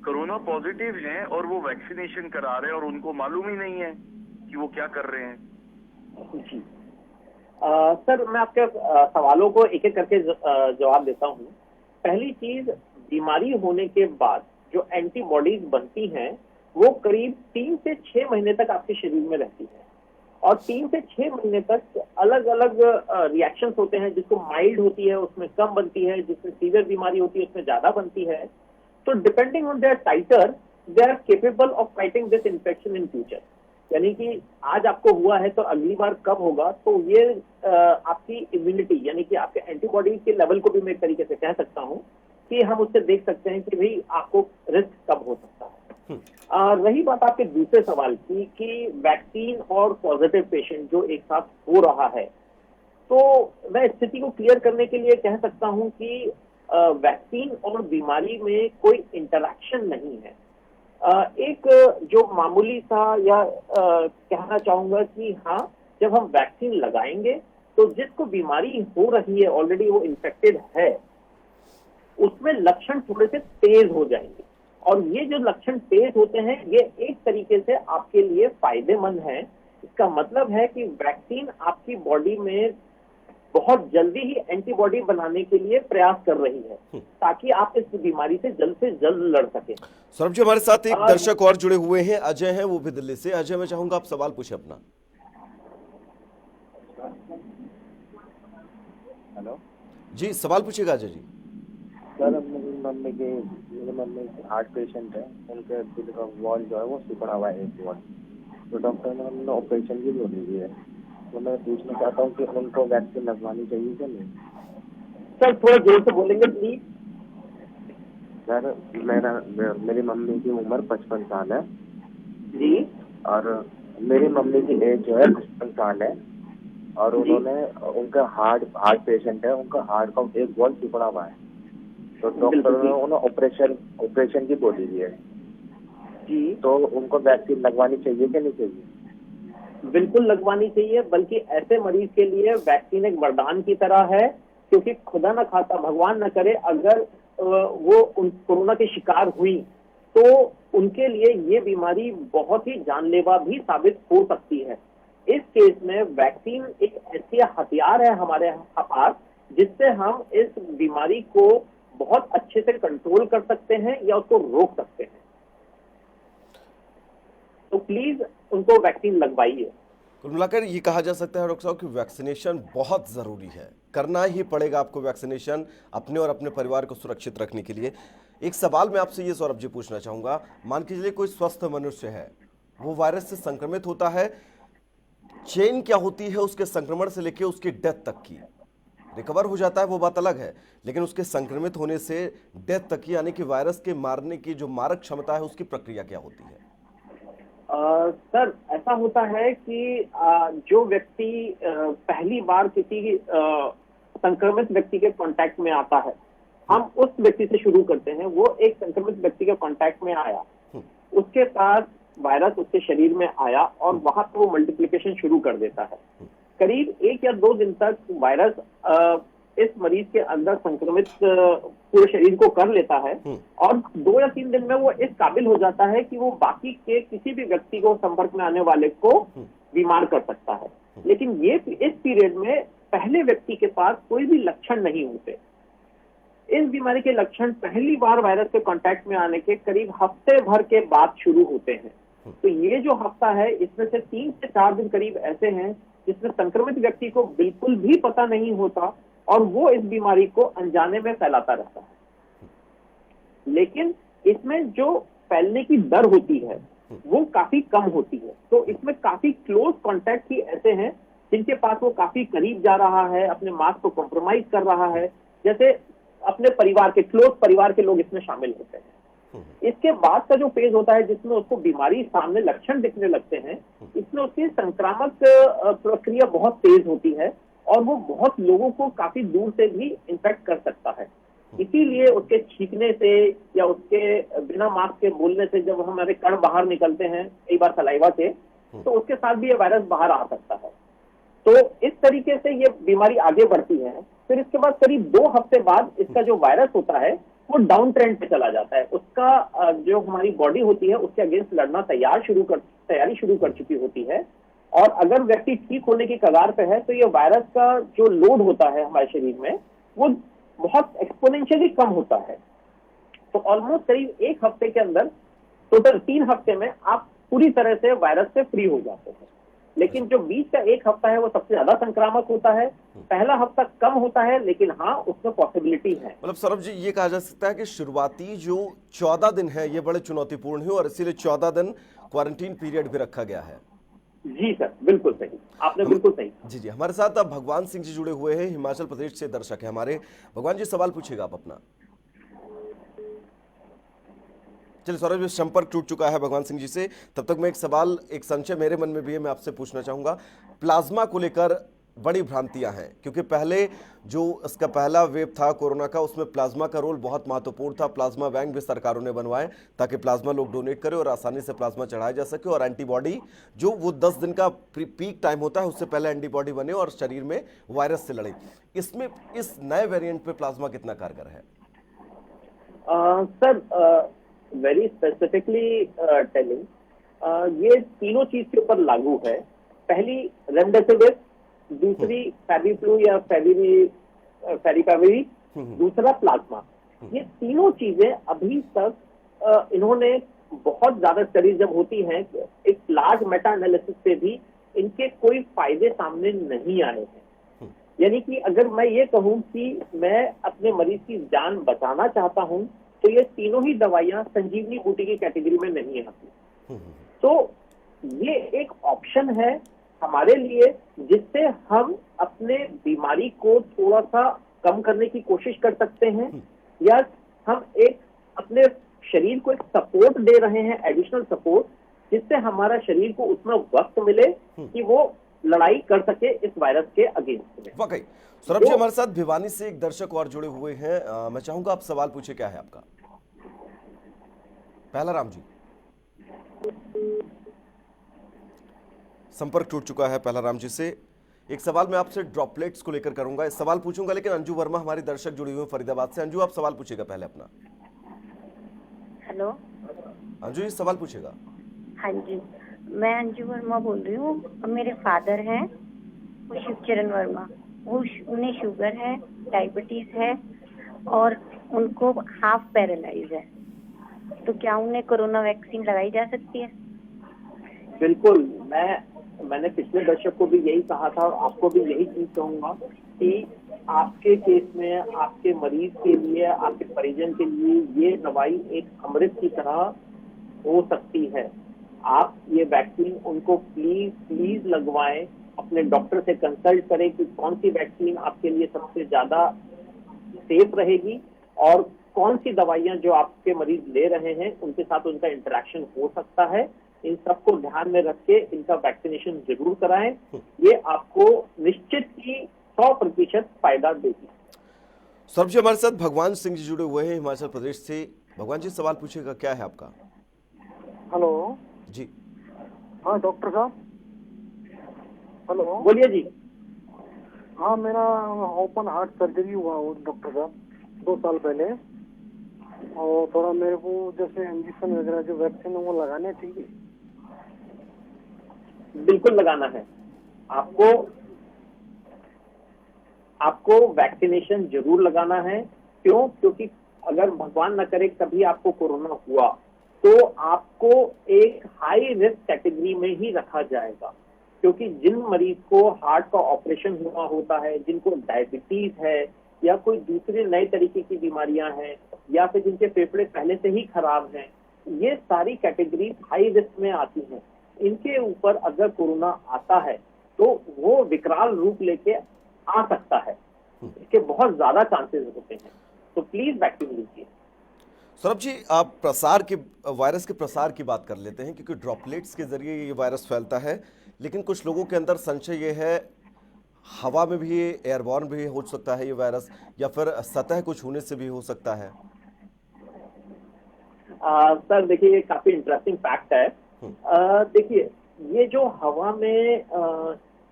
कोरोना पॉजिटिव हैं और वो वैक्सीनेशन करा रहे हैं और उनको मालूम ही नहीं है कि वो क्या कर रहे हैं। जी सर, मैं आपके सवालों को एक एक करके जवाब देता हूँ। पहली चीज, बीमारी होने के बाद जो एंटीबॉडीज बनती हैं वो करीब 3 से 6 महीने तक आपके शरीर में रहती है, और 3 से 6 महीने तक अलग अलग रिएक्शंस होते हैं। जिसको माइल्ड होती है उसमें कम बनती है, जिसमें सीवियर बीमारी होती है उसमें ज्यादा बनती है। तो depending on their titre they are capable of fighting this infection in future. यानी कि आज आपको हुआ है तो अगली बार कब होगा, तो ये आपकी इम्यूनिटी यानी कि आपके एंटीबॉडी के लेवल को भी मैं एक तरीके से कह सकता हूँ कि हम उससे देख सकते हैं कि भाई आपको रिस्क कब हो सकता है। रही बात आपके दूसरे सवाल की कि वैक्सीन और पॉजिटिव पेशेंट जो एक साथ हो रहा है, तो मैं स्थिति को क्लियर करने के लिए कह सकता हूं कि वैक्सीन और बीमारी में कोई इंटरेक्शन नहीं है। एक जो मामूली सा या कहना चाहूंगा कि हाँ, जब हम वैक्सीन लगाएंगे तो जिसको बीमारी हो रही है, ऑलरेडी वो इन्फेक्टेड है, उसमें लक्षण थोड़े से तेज हो जाएंगे, और ये जो लक्षण तेज होते हैं ये एक तरीके से आपके लिए फायदेमंद है। इसका मतलब है कि वैक्सीन आपकी बॉडी में बहुत जल्दी ही एंटीबॉडी बनाने के लिए प्रयास कर रही है ताकि आप इस बीमारी से जल्द लड़ सकें। सौरभ जी, हमारे साथ एक दर्शक और जुड़े हुए हैं, अजय हैं, वो भी दिल्ली से। अजय, मैं चाहूंगा आप सवाल पूछे अपना। हेलो जी, सवाल पूछिएगा अजय जी। सर, मेरी मम्मी हार्ट पेशेंट है, उनके दिल का वॉल जो है वो सिकुड़ा हुआ है, एक वॉल। तो डॉक्टर ने उन्होंने ऑपरेशन भी बोली हुई है, तो मैं पूछना चाहता हूँ कि उनको वैक्सीन लगवानी चाहिए क्या नहीं? सर थोड़ा जोर से बोलेंगे प्लीज। सर, मेरी मम्मी की उम्र 55 साल है जी, और मेरी मम्मी की एज जो है 55 साल है, और उन्होंने उनका हार्ट पेशेंट है, उनका हार्ट का एक वॉल सिकुड़ा हुआ है, तो डॉक्टर ने उन्हें ऑपरेशन की बोली हुई है जी। तो उनको वैक्सीन लगवानी चाहिए क्या नहीं चाहिए? बिल्कुल लगवानी चाहिए, बल्कि ऐसे मरीज के लिए वैक्सीन एक वरदान की तरह है, क्योंकि खुदा न खाता, भगवान न करे, अगर वो कोरोना के शिकार हुई तो उनके लिए ये बीमारी बहुत ही जानलेवा भी साबित हो सकती है। इस केस में वैक्सीन एक ऐसी हथियार है हमारे पास जिससे हम इस बीमारी को बहुत अच्छे से कंट्रोल कर सकते हैं या उसको रोक सकते हैं। तो प्लीज उनको वैक्सीन लगवाइए। कुल मिलाकर ये कहा जा सकता है डॉक्टर साहब कि वैक्सीनेशन बहुत ज़रूरी है, करना ही पड़ेगा आपको वैक्सीनेशन अपने और अपने परिवार को सुरक्षित रखने के लिए। एक सवाल मैं आपसे ये सौरभ जी पूछना चाहूँगा, मान के चलिए कोई स्वस्थ मनुष्य है, वो वायरस से संक्रमित होता है, चेन क्या होती है उसके संक्रमण से लेकर उसकी डेथ तक की, रिकवर हो जाता है वो बात अलग है, लेकिन उसके संक्रमित होने से डेथ तक की यानी कि वायरस के मारने की जो मारक क्षमता है उसकी प्रक्रिया क्या होती है? सर, ऐसा होता है कि जो व्यक्ति पहली बार किसी संक्रमित व्यक्ति के कांटेक्ट में आता है, हम उस व्यक्ति से शुरू करते हैं। वो एक संक्रमित व्यक्ति के कांटेक्ट में आया, उसके पास वायरस उसके शरीर में आया और वहां पर वो मल्टीप्लिकेशन शुरू कर देता है। करीब 1 या 2 दिन तक वायरस इस मरीज के अंदर संक्रमित पूरे शरीर को कर लेता है और 2 या 3 दिन में वो इस काबिल हो जाता है कि वो बाकी के किसी भी व्यक्ति को संपर्क में आने वाले को बीमार कर सकता है। लेकिन ये इस पीरियड में पहले व्यक्ति के पास कोई भी लक्षण नहीं होते। इस बीमारी के लक्षण पहली बार वायरस के कांटेक्ट में आने के करीब हफ्ते भर के बाद शुरू होते हैं। तो ये जो हफ्ता है, इसमें से 3 से 4 दिन करीब ऐसे हैं जिसमें संक्रमित व्यक्ति को बिल्कुल भी पता नहीं होता और वो इस बीमारी को अनजाने में फैलाता रहता है। लेकिन इसमें जो फैलने की दर होती है वो काफी कम होती है। तो इसमें काफी क्लोज कॉन्टैक्ट ही ऐसे हैं जिनके पास वो काफी करीब जा रहा है, अपने मास्क को कॉम्प्रोमाइज कर रहा है, जैसे अपने परिवार के, क्लोज परिवार के लोग इसमें शामिल होते हैं। इसके बाद का जो फेज होता है जिसमें उसको बीमारी सामने लक्षण दिखने लगते हैं, इसमें उसकी संक्रामक प्रक्रिया बहुत तेज होती है और वो बहुत लोगों को काफी दूर से भी इन्फेक्ट कर सकता है। इसीलिए उसके छींकने से या उसके बिना मास्क के बोलने से जब हमारे कण बाहर निकलते हैं, कई बार सलाइवा से, तो उसके साथ भी ये वायरस बाहर आ सकता है। तो इस तरीके से ये बीमारी आगे बढ़ती है। फिर इसके बाद करीब 2 हफ्ते बाद इसका जो वायरस होता है वो डाउन ट्रेंड पे चला जाता है। उसका जो हमारी बॉडी होती है उसके अगेंस्ट लड़ना तैयारी शुरू कर चुकी होती है। और अगर व्यक्ति ठीक होने की कगार पे है तो ये वायरस का जो लोड होता है हमारे शरीर में वो बहुत एक्सपोनेंशियली कम होता है। तो ऑलमोस्ट करीब 1 हफ्ते के अंदर, टोटल 3 हफ्ते में आप पूरी तरह से वायरस से फ्री हो जाते हैं। लेकिन जो बीच का 1 हफ्ता है वो सबसे ज्यादा संक्रामक होता है। पहला हफ्ता कम होता है, लेकिन हाँ, उसमें पॉसिबिलिटी है। मतलब सौरभ जी, ये कहा जा सकता है कि शुरुआती जो 14 दिन है ये बड़े चुनौतीपूर्ण है और इसीलिए 14 दिन क्वारंटीन पीरियड भी रखा गया है। जी सर, बिल्कुल सही, आपने बिल्कुल सही। जी, हमारे साथ अब भगवान सिंह जी जुड़े हुए हैं, हिमाचल प्रदेश से दर्शक है हमारे। भगवान जी, सवाल पूछिएगा आप अपना। चलिए सौरभ जी, संपर्क टूट चुका है भगवान सिंह जी से। तब तक मैं एक संशय मेरे मन में भी है, मैं आपसे पूछना चाहूंगा। प्लाज्मा को लेकर बड़ी भ्रांतियां हैं, क्योंकि पहले जो इसका पहला वेव था कोरोना का, उसमें प्लाज्मा का रोल बहुत महत्वपूर्ण था। प्लाज्मा बैंक भी सरकारों ने बनवाए ताकि प्लाज्मा लोग डोनेट करें और आसानी से प्लाज्मा चढ़ाया जा सके, और एंटीबॉडी जो वो 10 दिन का पीक टाइम होता है उससे पहले एंटीबॉडी बने और शरीर में वायरस से लड़े। इसमें इस नए वेरिएंट पे प्लाज्मा कितना कारगर है? सर, वेरी स्पेसिफिकली टेलिंग, ये तीनों चीज के ऊपर लागू है। पहली रेमडेसिविर, दूसरी फेविफ्लू या फेविपिराविर, दूसरा प्लाज्मा। ये तीनों चीजें अभी तक इन्होंने बहुत ज्यादा स्टडीज जब होती हैं, एक लार्ज मेटा एनालिसिस से भी इनके कोई फायदे सामने नहीं आए हैं। यानी कि अगर मैं ये कहूँ कि मैं अपने मरीज की जान बचाना चाहता हूँ तो ये तीनों ही दवाइयां संजीवनी बूटी की कैटेगरी में नहीं आती। तो ये एक ऑप्शन है हमारे लिए जिससे हम अपने बीमारी को थोड़ा सा कम करने की कोशिश कर सकते हैं, या हम एक अपने शरीर को एक सपोर्ट दे रहे हैं, एडिशनल सपोर्ट, जिससे हमारा शरीर को उतना वक्त मिले कि वो लड़ाई कर सके इस वायरस के अगेंस्ट में। वाकई सौरभ जी, हमारे साथ भिवानी से एक दर्शक और जुड़े हुए हैं। मैं चाहूंगा आप सवाल पूछे, क्या है आपका? पहला राम जी, संपर्क टूट चुका है पहला राम जी से। एक सवाल मैं आपसे ड्रॉपलेट्स को लेकर करूंगा, इस सवाल पूछूंगा, लेकिन अंजू वर्मा हमारी दर्शक जुड़ी हुई है फरीदाबाद से। अंजू, आप सवाल पूछेगा पहले अपना। हेलो अंजू, इस सवाल पूछेगा। हाँ जी, मैं अंजू वर्मा बोल रही हूँ। मेरे फादर हैं वो शिवचरण वर्मा, उन्हें शुगर है, डायबिटीज है और उनको हाफ पैरालाइज है। तो क्या उन्हें कोरोना वैक्सीन लगाई जा सकती है? बिल्कुल, मैंने पिछले दशक को भी यही कहा था और आपको भी यही चीज कहूंगा कि आपके केस में, आपके मरीज के लिए, आपके परिजन के लिए ये दवाई एक अमृत की तरह हो सकती है। आप ये वैक्सीन उनको प्लीज लगवाएं, अपने डॉक्टर से कंसल्ट करें कि कौन सी वैक्सीन आपके लिए सबसे ज्यादा सेफ रहेगी और कौन सी दवाइयां जो आपके मरीज ले रहे हैं उनके साथ उनका इंटरेक्शन हो सकता है। इन सबको ध्यान में रख के इनका वैक्सीनेशन जरूर कराएं, ये आपको निश्चित ही 100% फायदा देगी। सौरभ जी, हमारे साथ भगवान सिंह जी जुड़े हुए हैं हिमाचल प्रदेश से। भगवान जी, सवाल पूछेगा, क्या है आपका? हेलो जी। हाँ डॉक्टर साहब, हेलो बोलिए जी। हाँ, मेरा ओपन हार्ट सर्जरी हुआ हो डॉक्टर साहब 2 साल पहले, और थोड़ा मेरे को जैसे इंजेक्शन वगैरह जो वैक्सीन है वो लगाने चाहिए। बिल्कुल लगाना है आपको वैक्सीनेशन जरूर लगाना है। क्यों? क्योंकि अगर भगवान न करे कभी आपको कोरोना हुआ तो आपको एक हाई रिस्क कैटेगरी में ही रखा जाएगा, क्योंकि जिन मरीज को हार्ट का ऑपरेशन हुआ होता है, जिनको डायबिटीज है या कोई दूसरे नए तरीके की बीमारियां हैं या फिर जिनके फेफड़े पहले से ही खराब हैं, ये सारी कैटेगरी हाई रिस्क में आती हैं। इनके ऊपर अगर कोरोना आता है तो वो विकराल रूप लेके आ सकता है, इसके बहुत ज्यादा चांसेस होते हैं। तो प्लीज वैक्सीन लीजिए। सौरभ जी, आप प्रसार के वायरस के प्रसार की बात कर लेते हैं, क्योंकि ड्रॉपलेट्स के जरिए ये वायरस फैलता है, लेकिन कुछ लोगों के अंदर संशय ये है हवा में भी एयरबॉर्न भी हो सकता है ये वायरस, या फिर सतह को छूने से भी हो सकता है। सर देखिए, ये काफी इंटरेस्टिंग फैक्ट है। देखिए, ये जो हवा में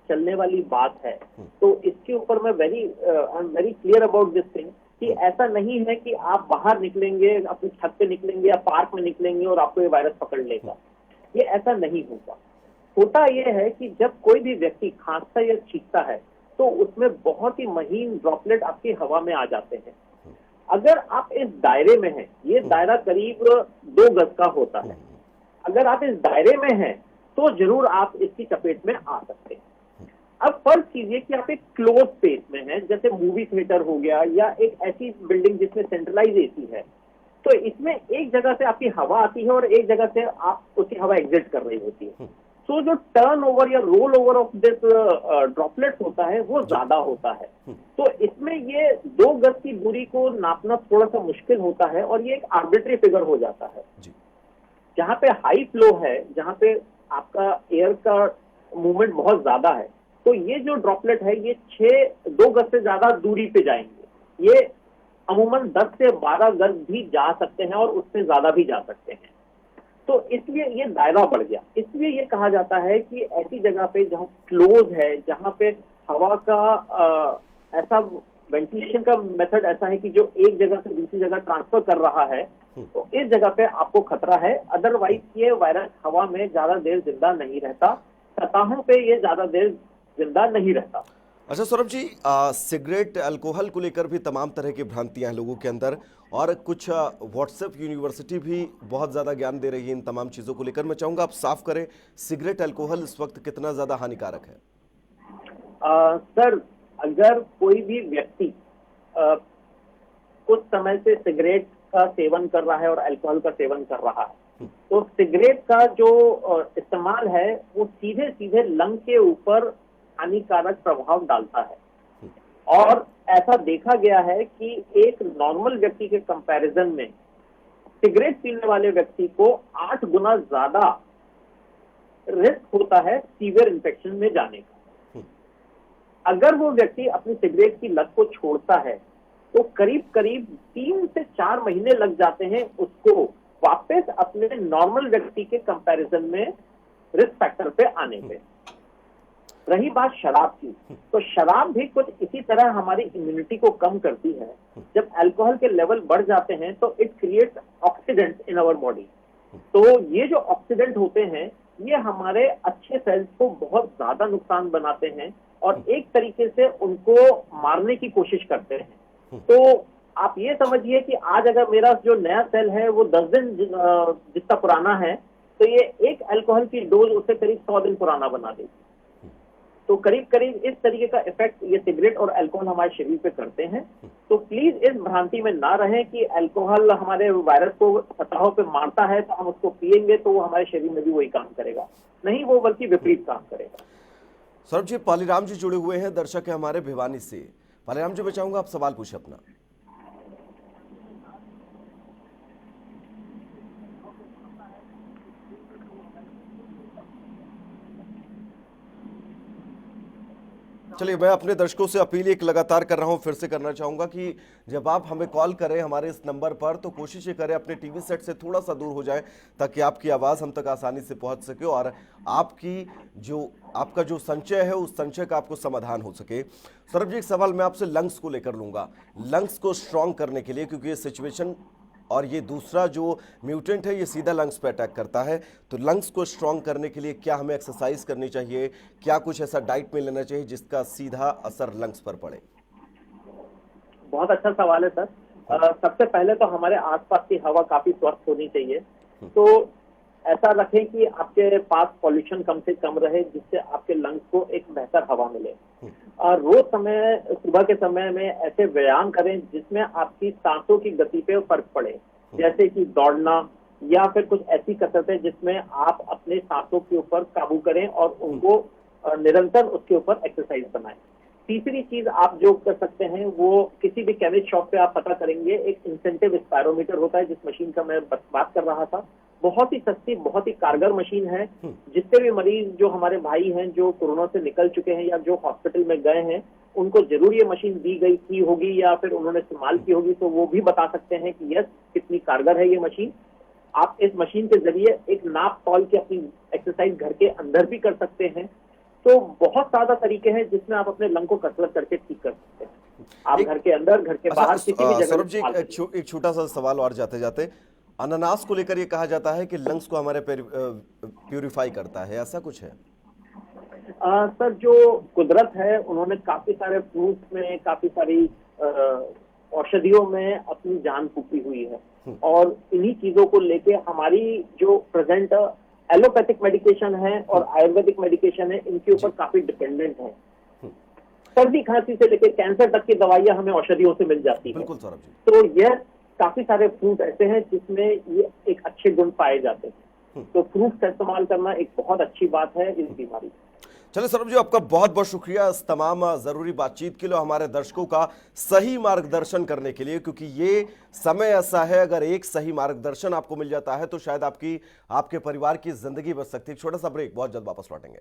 चलने वाली बात है, तो इसके ऊपर मैं I am very clear about this thing कि ऐसा नहीं है कि आप बाहर निकलेंगे, अपनी छत पे निकलेंगे या पार्क में निकलेंगे और आपको ये वायरस पकड़ लेगा। ये ऐसा नहीं होगा। होता यह है कि जब कोई भी व्यक्ति खांसता या छींकता है तो उसमें बहुत ही महीन ड्रॉपलेट आपकी हवा में आ जाते हैं। अगर आप इस दायरे में हैं, ये दायरा करीब 2 गज का होता है, अगर आप इस दायरे में हैं तो जरूर आप इसकी चपेट में आ सकते हैं। अब फर्ज कीजिए कि आप एक क्लोज स्पेस में हैं, जैसे मूवी थिएटर हो गया या एक ऐसी बिल्डिंग जिसमें सेंट्रलाइज एसी है, तो इसमें एक जगह से आपकी हवा आती है और एक जगह से आप उसकी हवा एग्जिट कर रही होती है। तो जो टर्न ओवर या roll over of this droplets होता है वो ज्यादा होता है। तो इसमें ये 2 गज की दूरी को नापना थोड़ा सा मुश्किल होता है और ये एक आर्बिट्री फिगर हो जाता है। जहाँ पे हाई फ्लो है, जहाँ पे आपका एयर का मूवमेंट बहुत ज्यादा है, तो ये जो ड्रॉपलेट है ये 2 गज से ज्यादा दूरी पे जाएंगे। ये अमूमन 10 से 12 गज भी जा सकते हैं और उससे ज्यादा भी जा सकते हैं। तो इसलिए ये दायरा बढ़ गया। इसलिए ये कहा जाता है कि ऐसी जगह पे जहाँ क्लोज है, जहाँ पे हवा का ऐसा वेंटिलेशन का मेथड ऐसा है कि जो एक जगह से दूसरी जगह ट्रांसफर कर रहा है, तो इस जगह पे आपको खतरा है। अदरवाइज ये वायरस हवा में ज्यादा देर जिंदा नहीं रहता, सतहों पे ये ज्यादा देर जिंदा नहीं रहता। अच्छा सौरभ जी, सिगरेट अल्कोहल को लेकर भी तमाम तरह की भ्रांतियां हैं लोगों के अंदर, और कुछ व्हाट्सएप यूनिवर्सिटी भी बहुत ज़्यादा ज्ञान दे रही है इन तमाम चीज़ों को लेकर। मैं चाहूँगा आप साफ करें, सिगरेट अल्कोहल इस वक्त कितना ज़्यादा हानिकारक है? सर, अगर कोई भी व्यक्ति कुछ समय से सिगरेट का सेवन कर रहा है और अल्कोहल का सेवन कर रहा है, तो सिगरेट का जो इस्तेमाल है वो सीधे सीधे लंग के ऊपर हानिकारक प्रभाव डालता है। और ऐसा देखा गया है कि एक नॉर्मल व्यक्ति के कंपैरिजन में सिगरेट पीने वाले व्यक्ति को 8 गुना ज्यादा रिस्क होता है सीवियर इन्फेक्शन में जाने का। अगर वो व्यक्ति अपनी सिगरेट की लत को छोड़ता है तो करीब करीब 3 से 4 महीने लग जाते हैं उसको वापस अपने नॉर्मल व्यक्ति के कंपैरिजन में रिस्क फैक्टर पे आने पे। रही बात शराब की, तो शराब भी कुछ इसी तरह हमारी इम्यूनिटी को कम करती है। जब अल्कोहल के लेवल बढ़ जाते हैं तो it creates oxidant in our body. तो ये जो ऑक्सीडेंट होते हैं ये हमारे अच्छे सेल्स को बहुत ज्यादा नुकसान बनाते हैं और एक तरीके से उनको मारने की कोशिश करते हैं। तो आप ये समझिए कि आज अगर मेरा जो नया सेल है वो 10 दिन जितना पुराना है, तो ये एक अल्कोहल की डोज उससे करीब 100 दिन पुराना बना देगी। तो करीब करीब इस तरीके का इफेक्ट ये सिगरेट और अल्कोहल हमारे शरीर पे करते हैं। तो प्लीज इस भ्रांति में ना रहें कि अल्कोहल हमारे वायरस को सतहों पे मारता है तो हम उसको पिएंगे तो वो हमारे शरीर में भी वही काम करेगा। नहीं, वो बल्कि विपरीत काम करेगा। सौरभ जी, पालीराम जी जुड़े हुए हैं, दर्शक है हमारे भिवानी से। पालीराम जी, मैं चाहूंगा आप सवाल पूछे अपना। चलिए, मैं अपने दर्शकों से अपील एक लगातार कर रहा हूं, फिर से करना चाहूंगा कि जब आप हमें कॉल करें हमारे इस नंबर पर, तो कोशिश ये करें अपने टीवी सेट से थोड़ा सा दूर हो जाएं ताकि आपकी आवाज़ हम तक आसानी से पहुंच सके और आपका जो संचय है उस संचय का आपको समाधान हो सके। सौरभ जी, एक सवाल मैं आपसे लंग्स को लेकर लूंगा। लंग्स को स्ट्रांग करने के लिए, क्योंकि ये सिचुएशन और ये दूसरा जो म्यूटेंट है ये सीधा लंग्स पे अटैक करता है, तो लंग्स को स्ट्रांग करने के लिए क्या हमें एक्सरसाइज करनी चाहिए? क्या कुछ ऐसा डाइट में लेना चाहिए जिसका सीधा असर लंग्स पर पड़े? बहुत अच्छा सवाल है सर। सबसे पहले तो हमारे आसपास की हवा काफी स्वस्थ होनी चाहिए। तो ऐसा रखें कि आपके पास पॉल्यूशन कम से कम रहे, जिससे आपके लंग्स को एक बेहतर हवा मिले। रोज सुबह के समय में ऐसे व्यायाम करें जिसमें आपकी सांसों की गति पे फर्क पड़े, जैसे कि दौड़ना या फिर कुछ ऐसी कसरतें जिसमें आप अपने सांसों के ऊपर काबू करें और उनको निरंतर उसके ऊपर एक्सरसाइज बनाएं। तीसरी चीज आप जो कर सकते हैं वो किसी भी केमिस्ट शॉप पे आप पता करेंगे, एक इंसेंटिव स्पायरोमीटर होता है, जिस मशीन का मैं बात कर रहा था। बहुत ही सस्ती, बहुत ही कारगर मशीन है। जितने भी मरीज जो हमारे भाई हैं जो कोरोना से निकल चुके हैं या जो हॉस्पिटल में गए हैं, उनको जरूर ये मशीन दी गई की होगी या फिर उन्होंने इस्तेमाल की होगी, तो वो भी बता सकते हैं कि यस कितनी कारगर है ये मशीन। आप इस मशीन के जरिए एक नाप तौल के अपनी एक्सरसाइज घर के अंदर भी कर सकते हैं। तो बहुत ज्यादा तरीके हैं जिसमें आप अपने लंग को कसरत करके ठीक कर सकते हैं। आप घर के अंदर, घर के बाहर, किसी भी जगह। सौरभ जी, एक छोटा सा सवाल और जाते जाते, अनानास को लेकर ये कहा जाता है कि लंग्स को हमारे प्यूरिफाई करता है, ऐसा कुछ है? सर, जो कुदरत है उन्होंने काफी सारे फ्रूट्स में, काफी सारी औषधियों में अपनी जान फूकी हुई है, और इन्हीं चीजों को लेके हमारी जो प्रेजेंट एलोपैथिक मेडिकेशन है और आयुर्वेदिक मेडिकेशन है, इनके ऊपर काफी डिपेंडेंट है। सर्दी खांसी से लेकर कैंसर तक की दवाइयां हमें औषधियों से मिल जाती है। बिल्कुल सौरभ जी। तो यह काफी सारे फ्रूट ऐसे हैं जिसमें ये एक अच्छे गुण पाए जाते हैं। तो फ्रूट का इस्तेमाल करना एक बहुत अच्छी बात है इस बीमारी में। चलिए सौरभ जी, आपका बहुत बहुत शुक्रिया इस तमाम जरूरी बातचीत के लिए, हमारे दर्शकों का सही मार्गदर्शन करने के लिए, क्योंकि ये समय ऐसा है, अगर एक सही मार्गदर्शन आपको मिल जाता है तो शायद आपके परिवार की जिंदगी बच सकती है। छोटा सा ब्रेक, बहुत जल्द वापस लौटेंगे।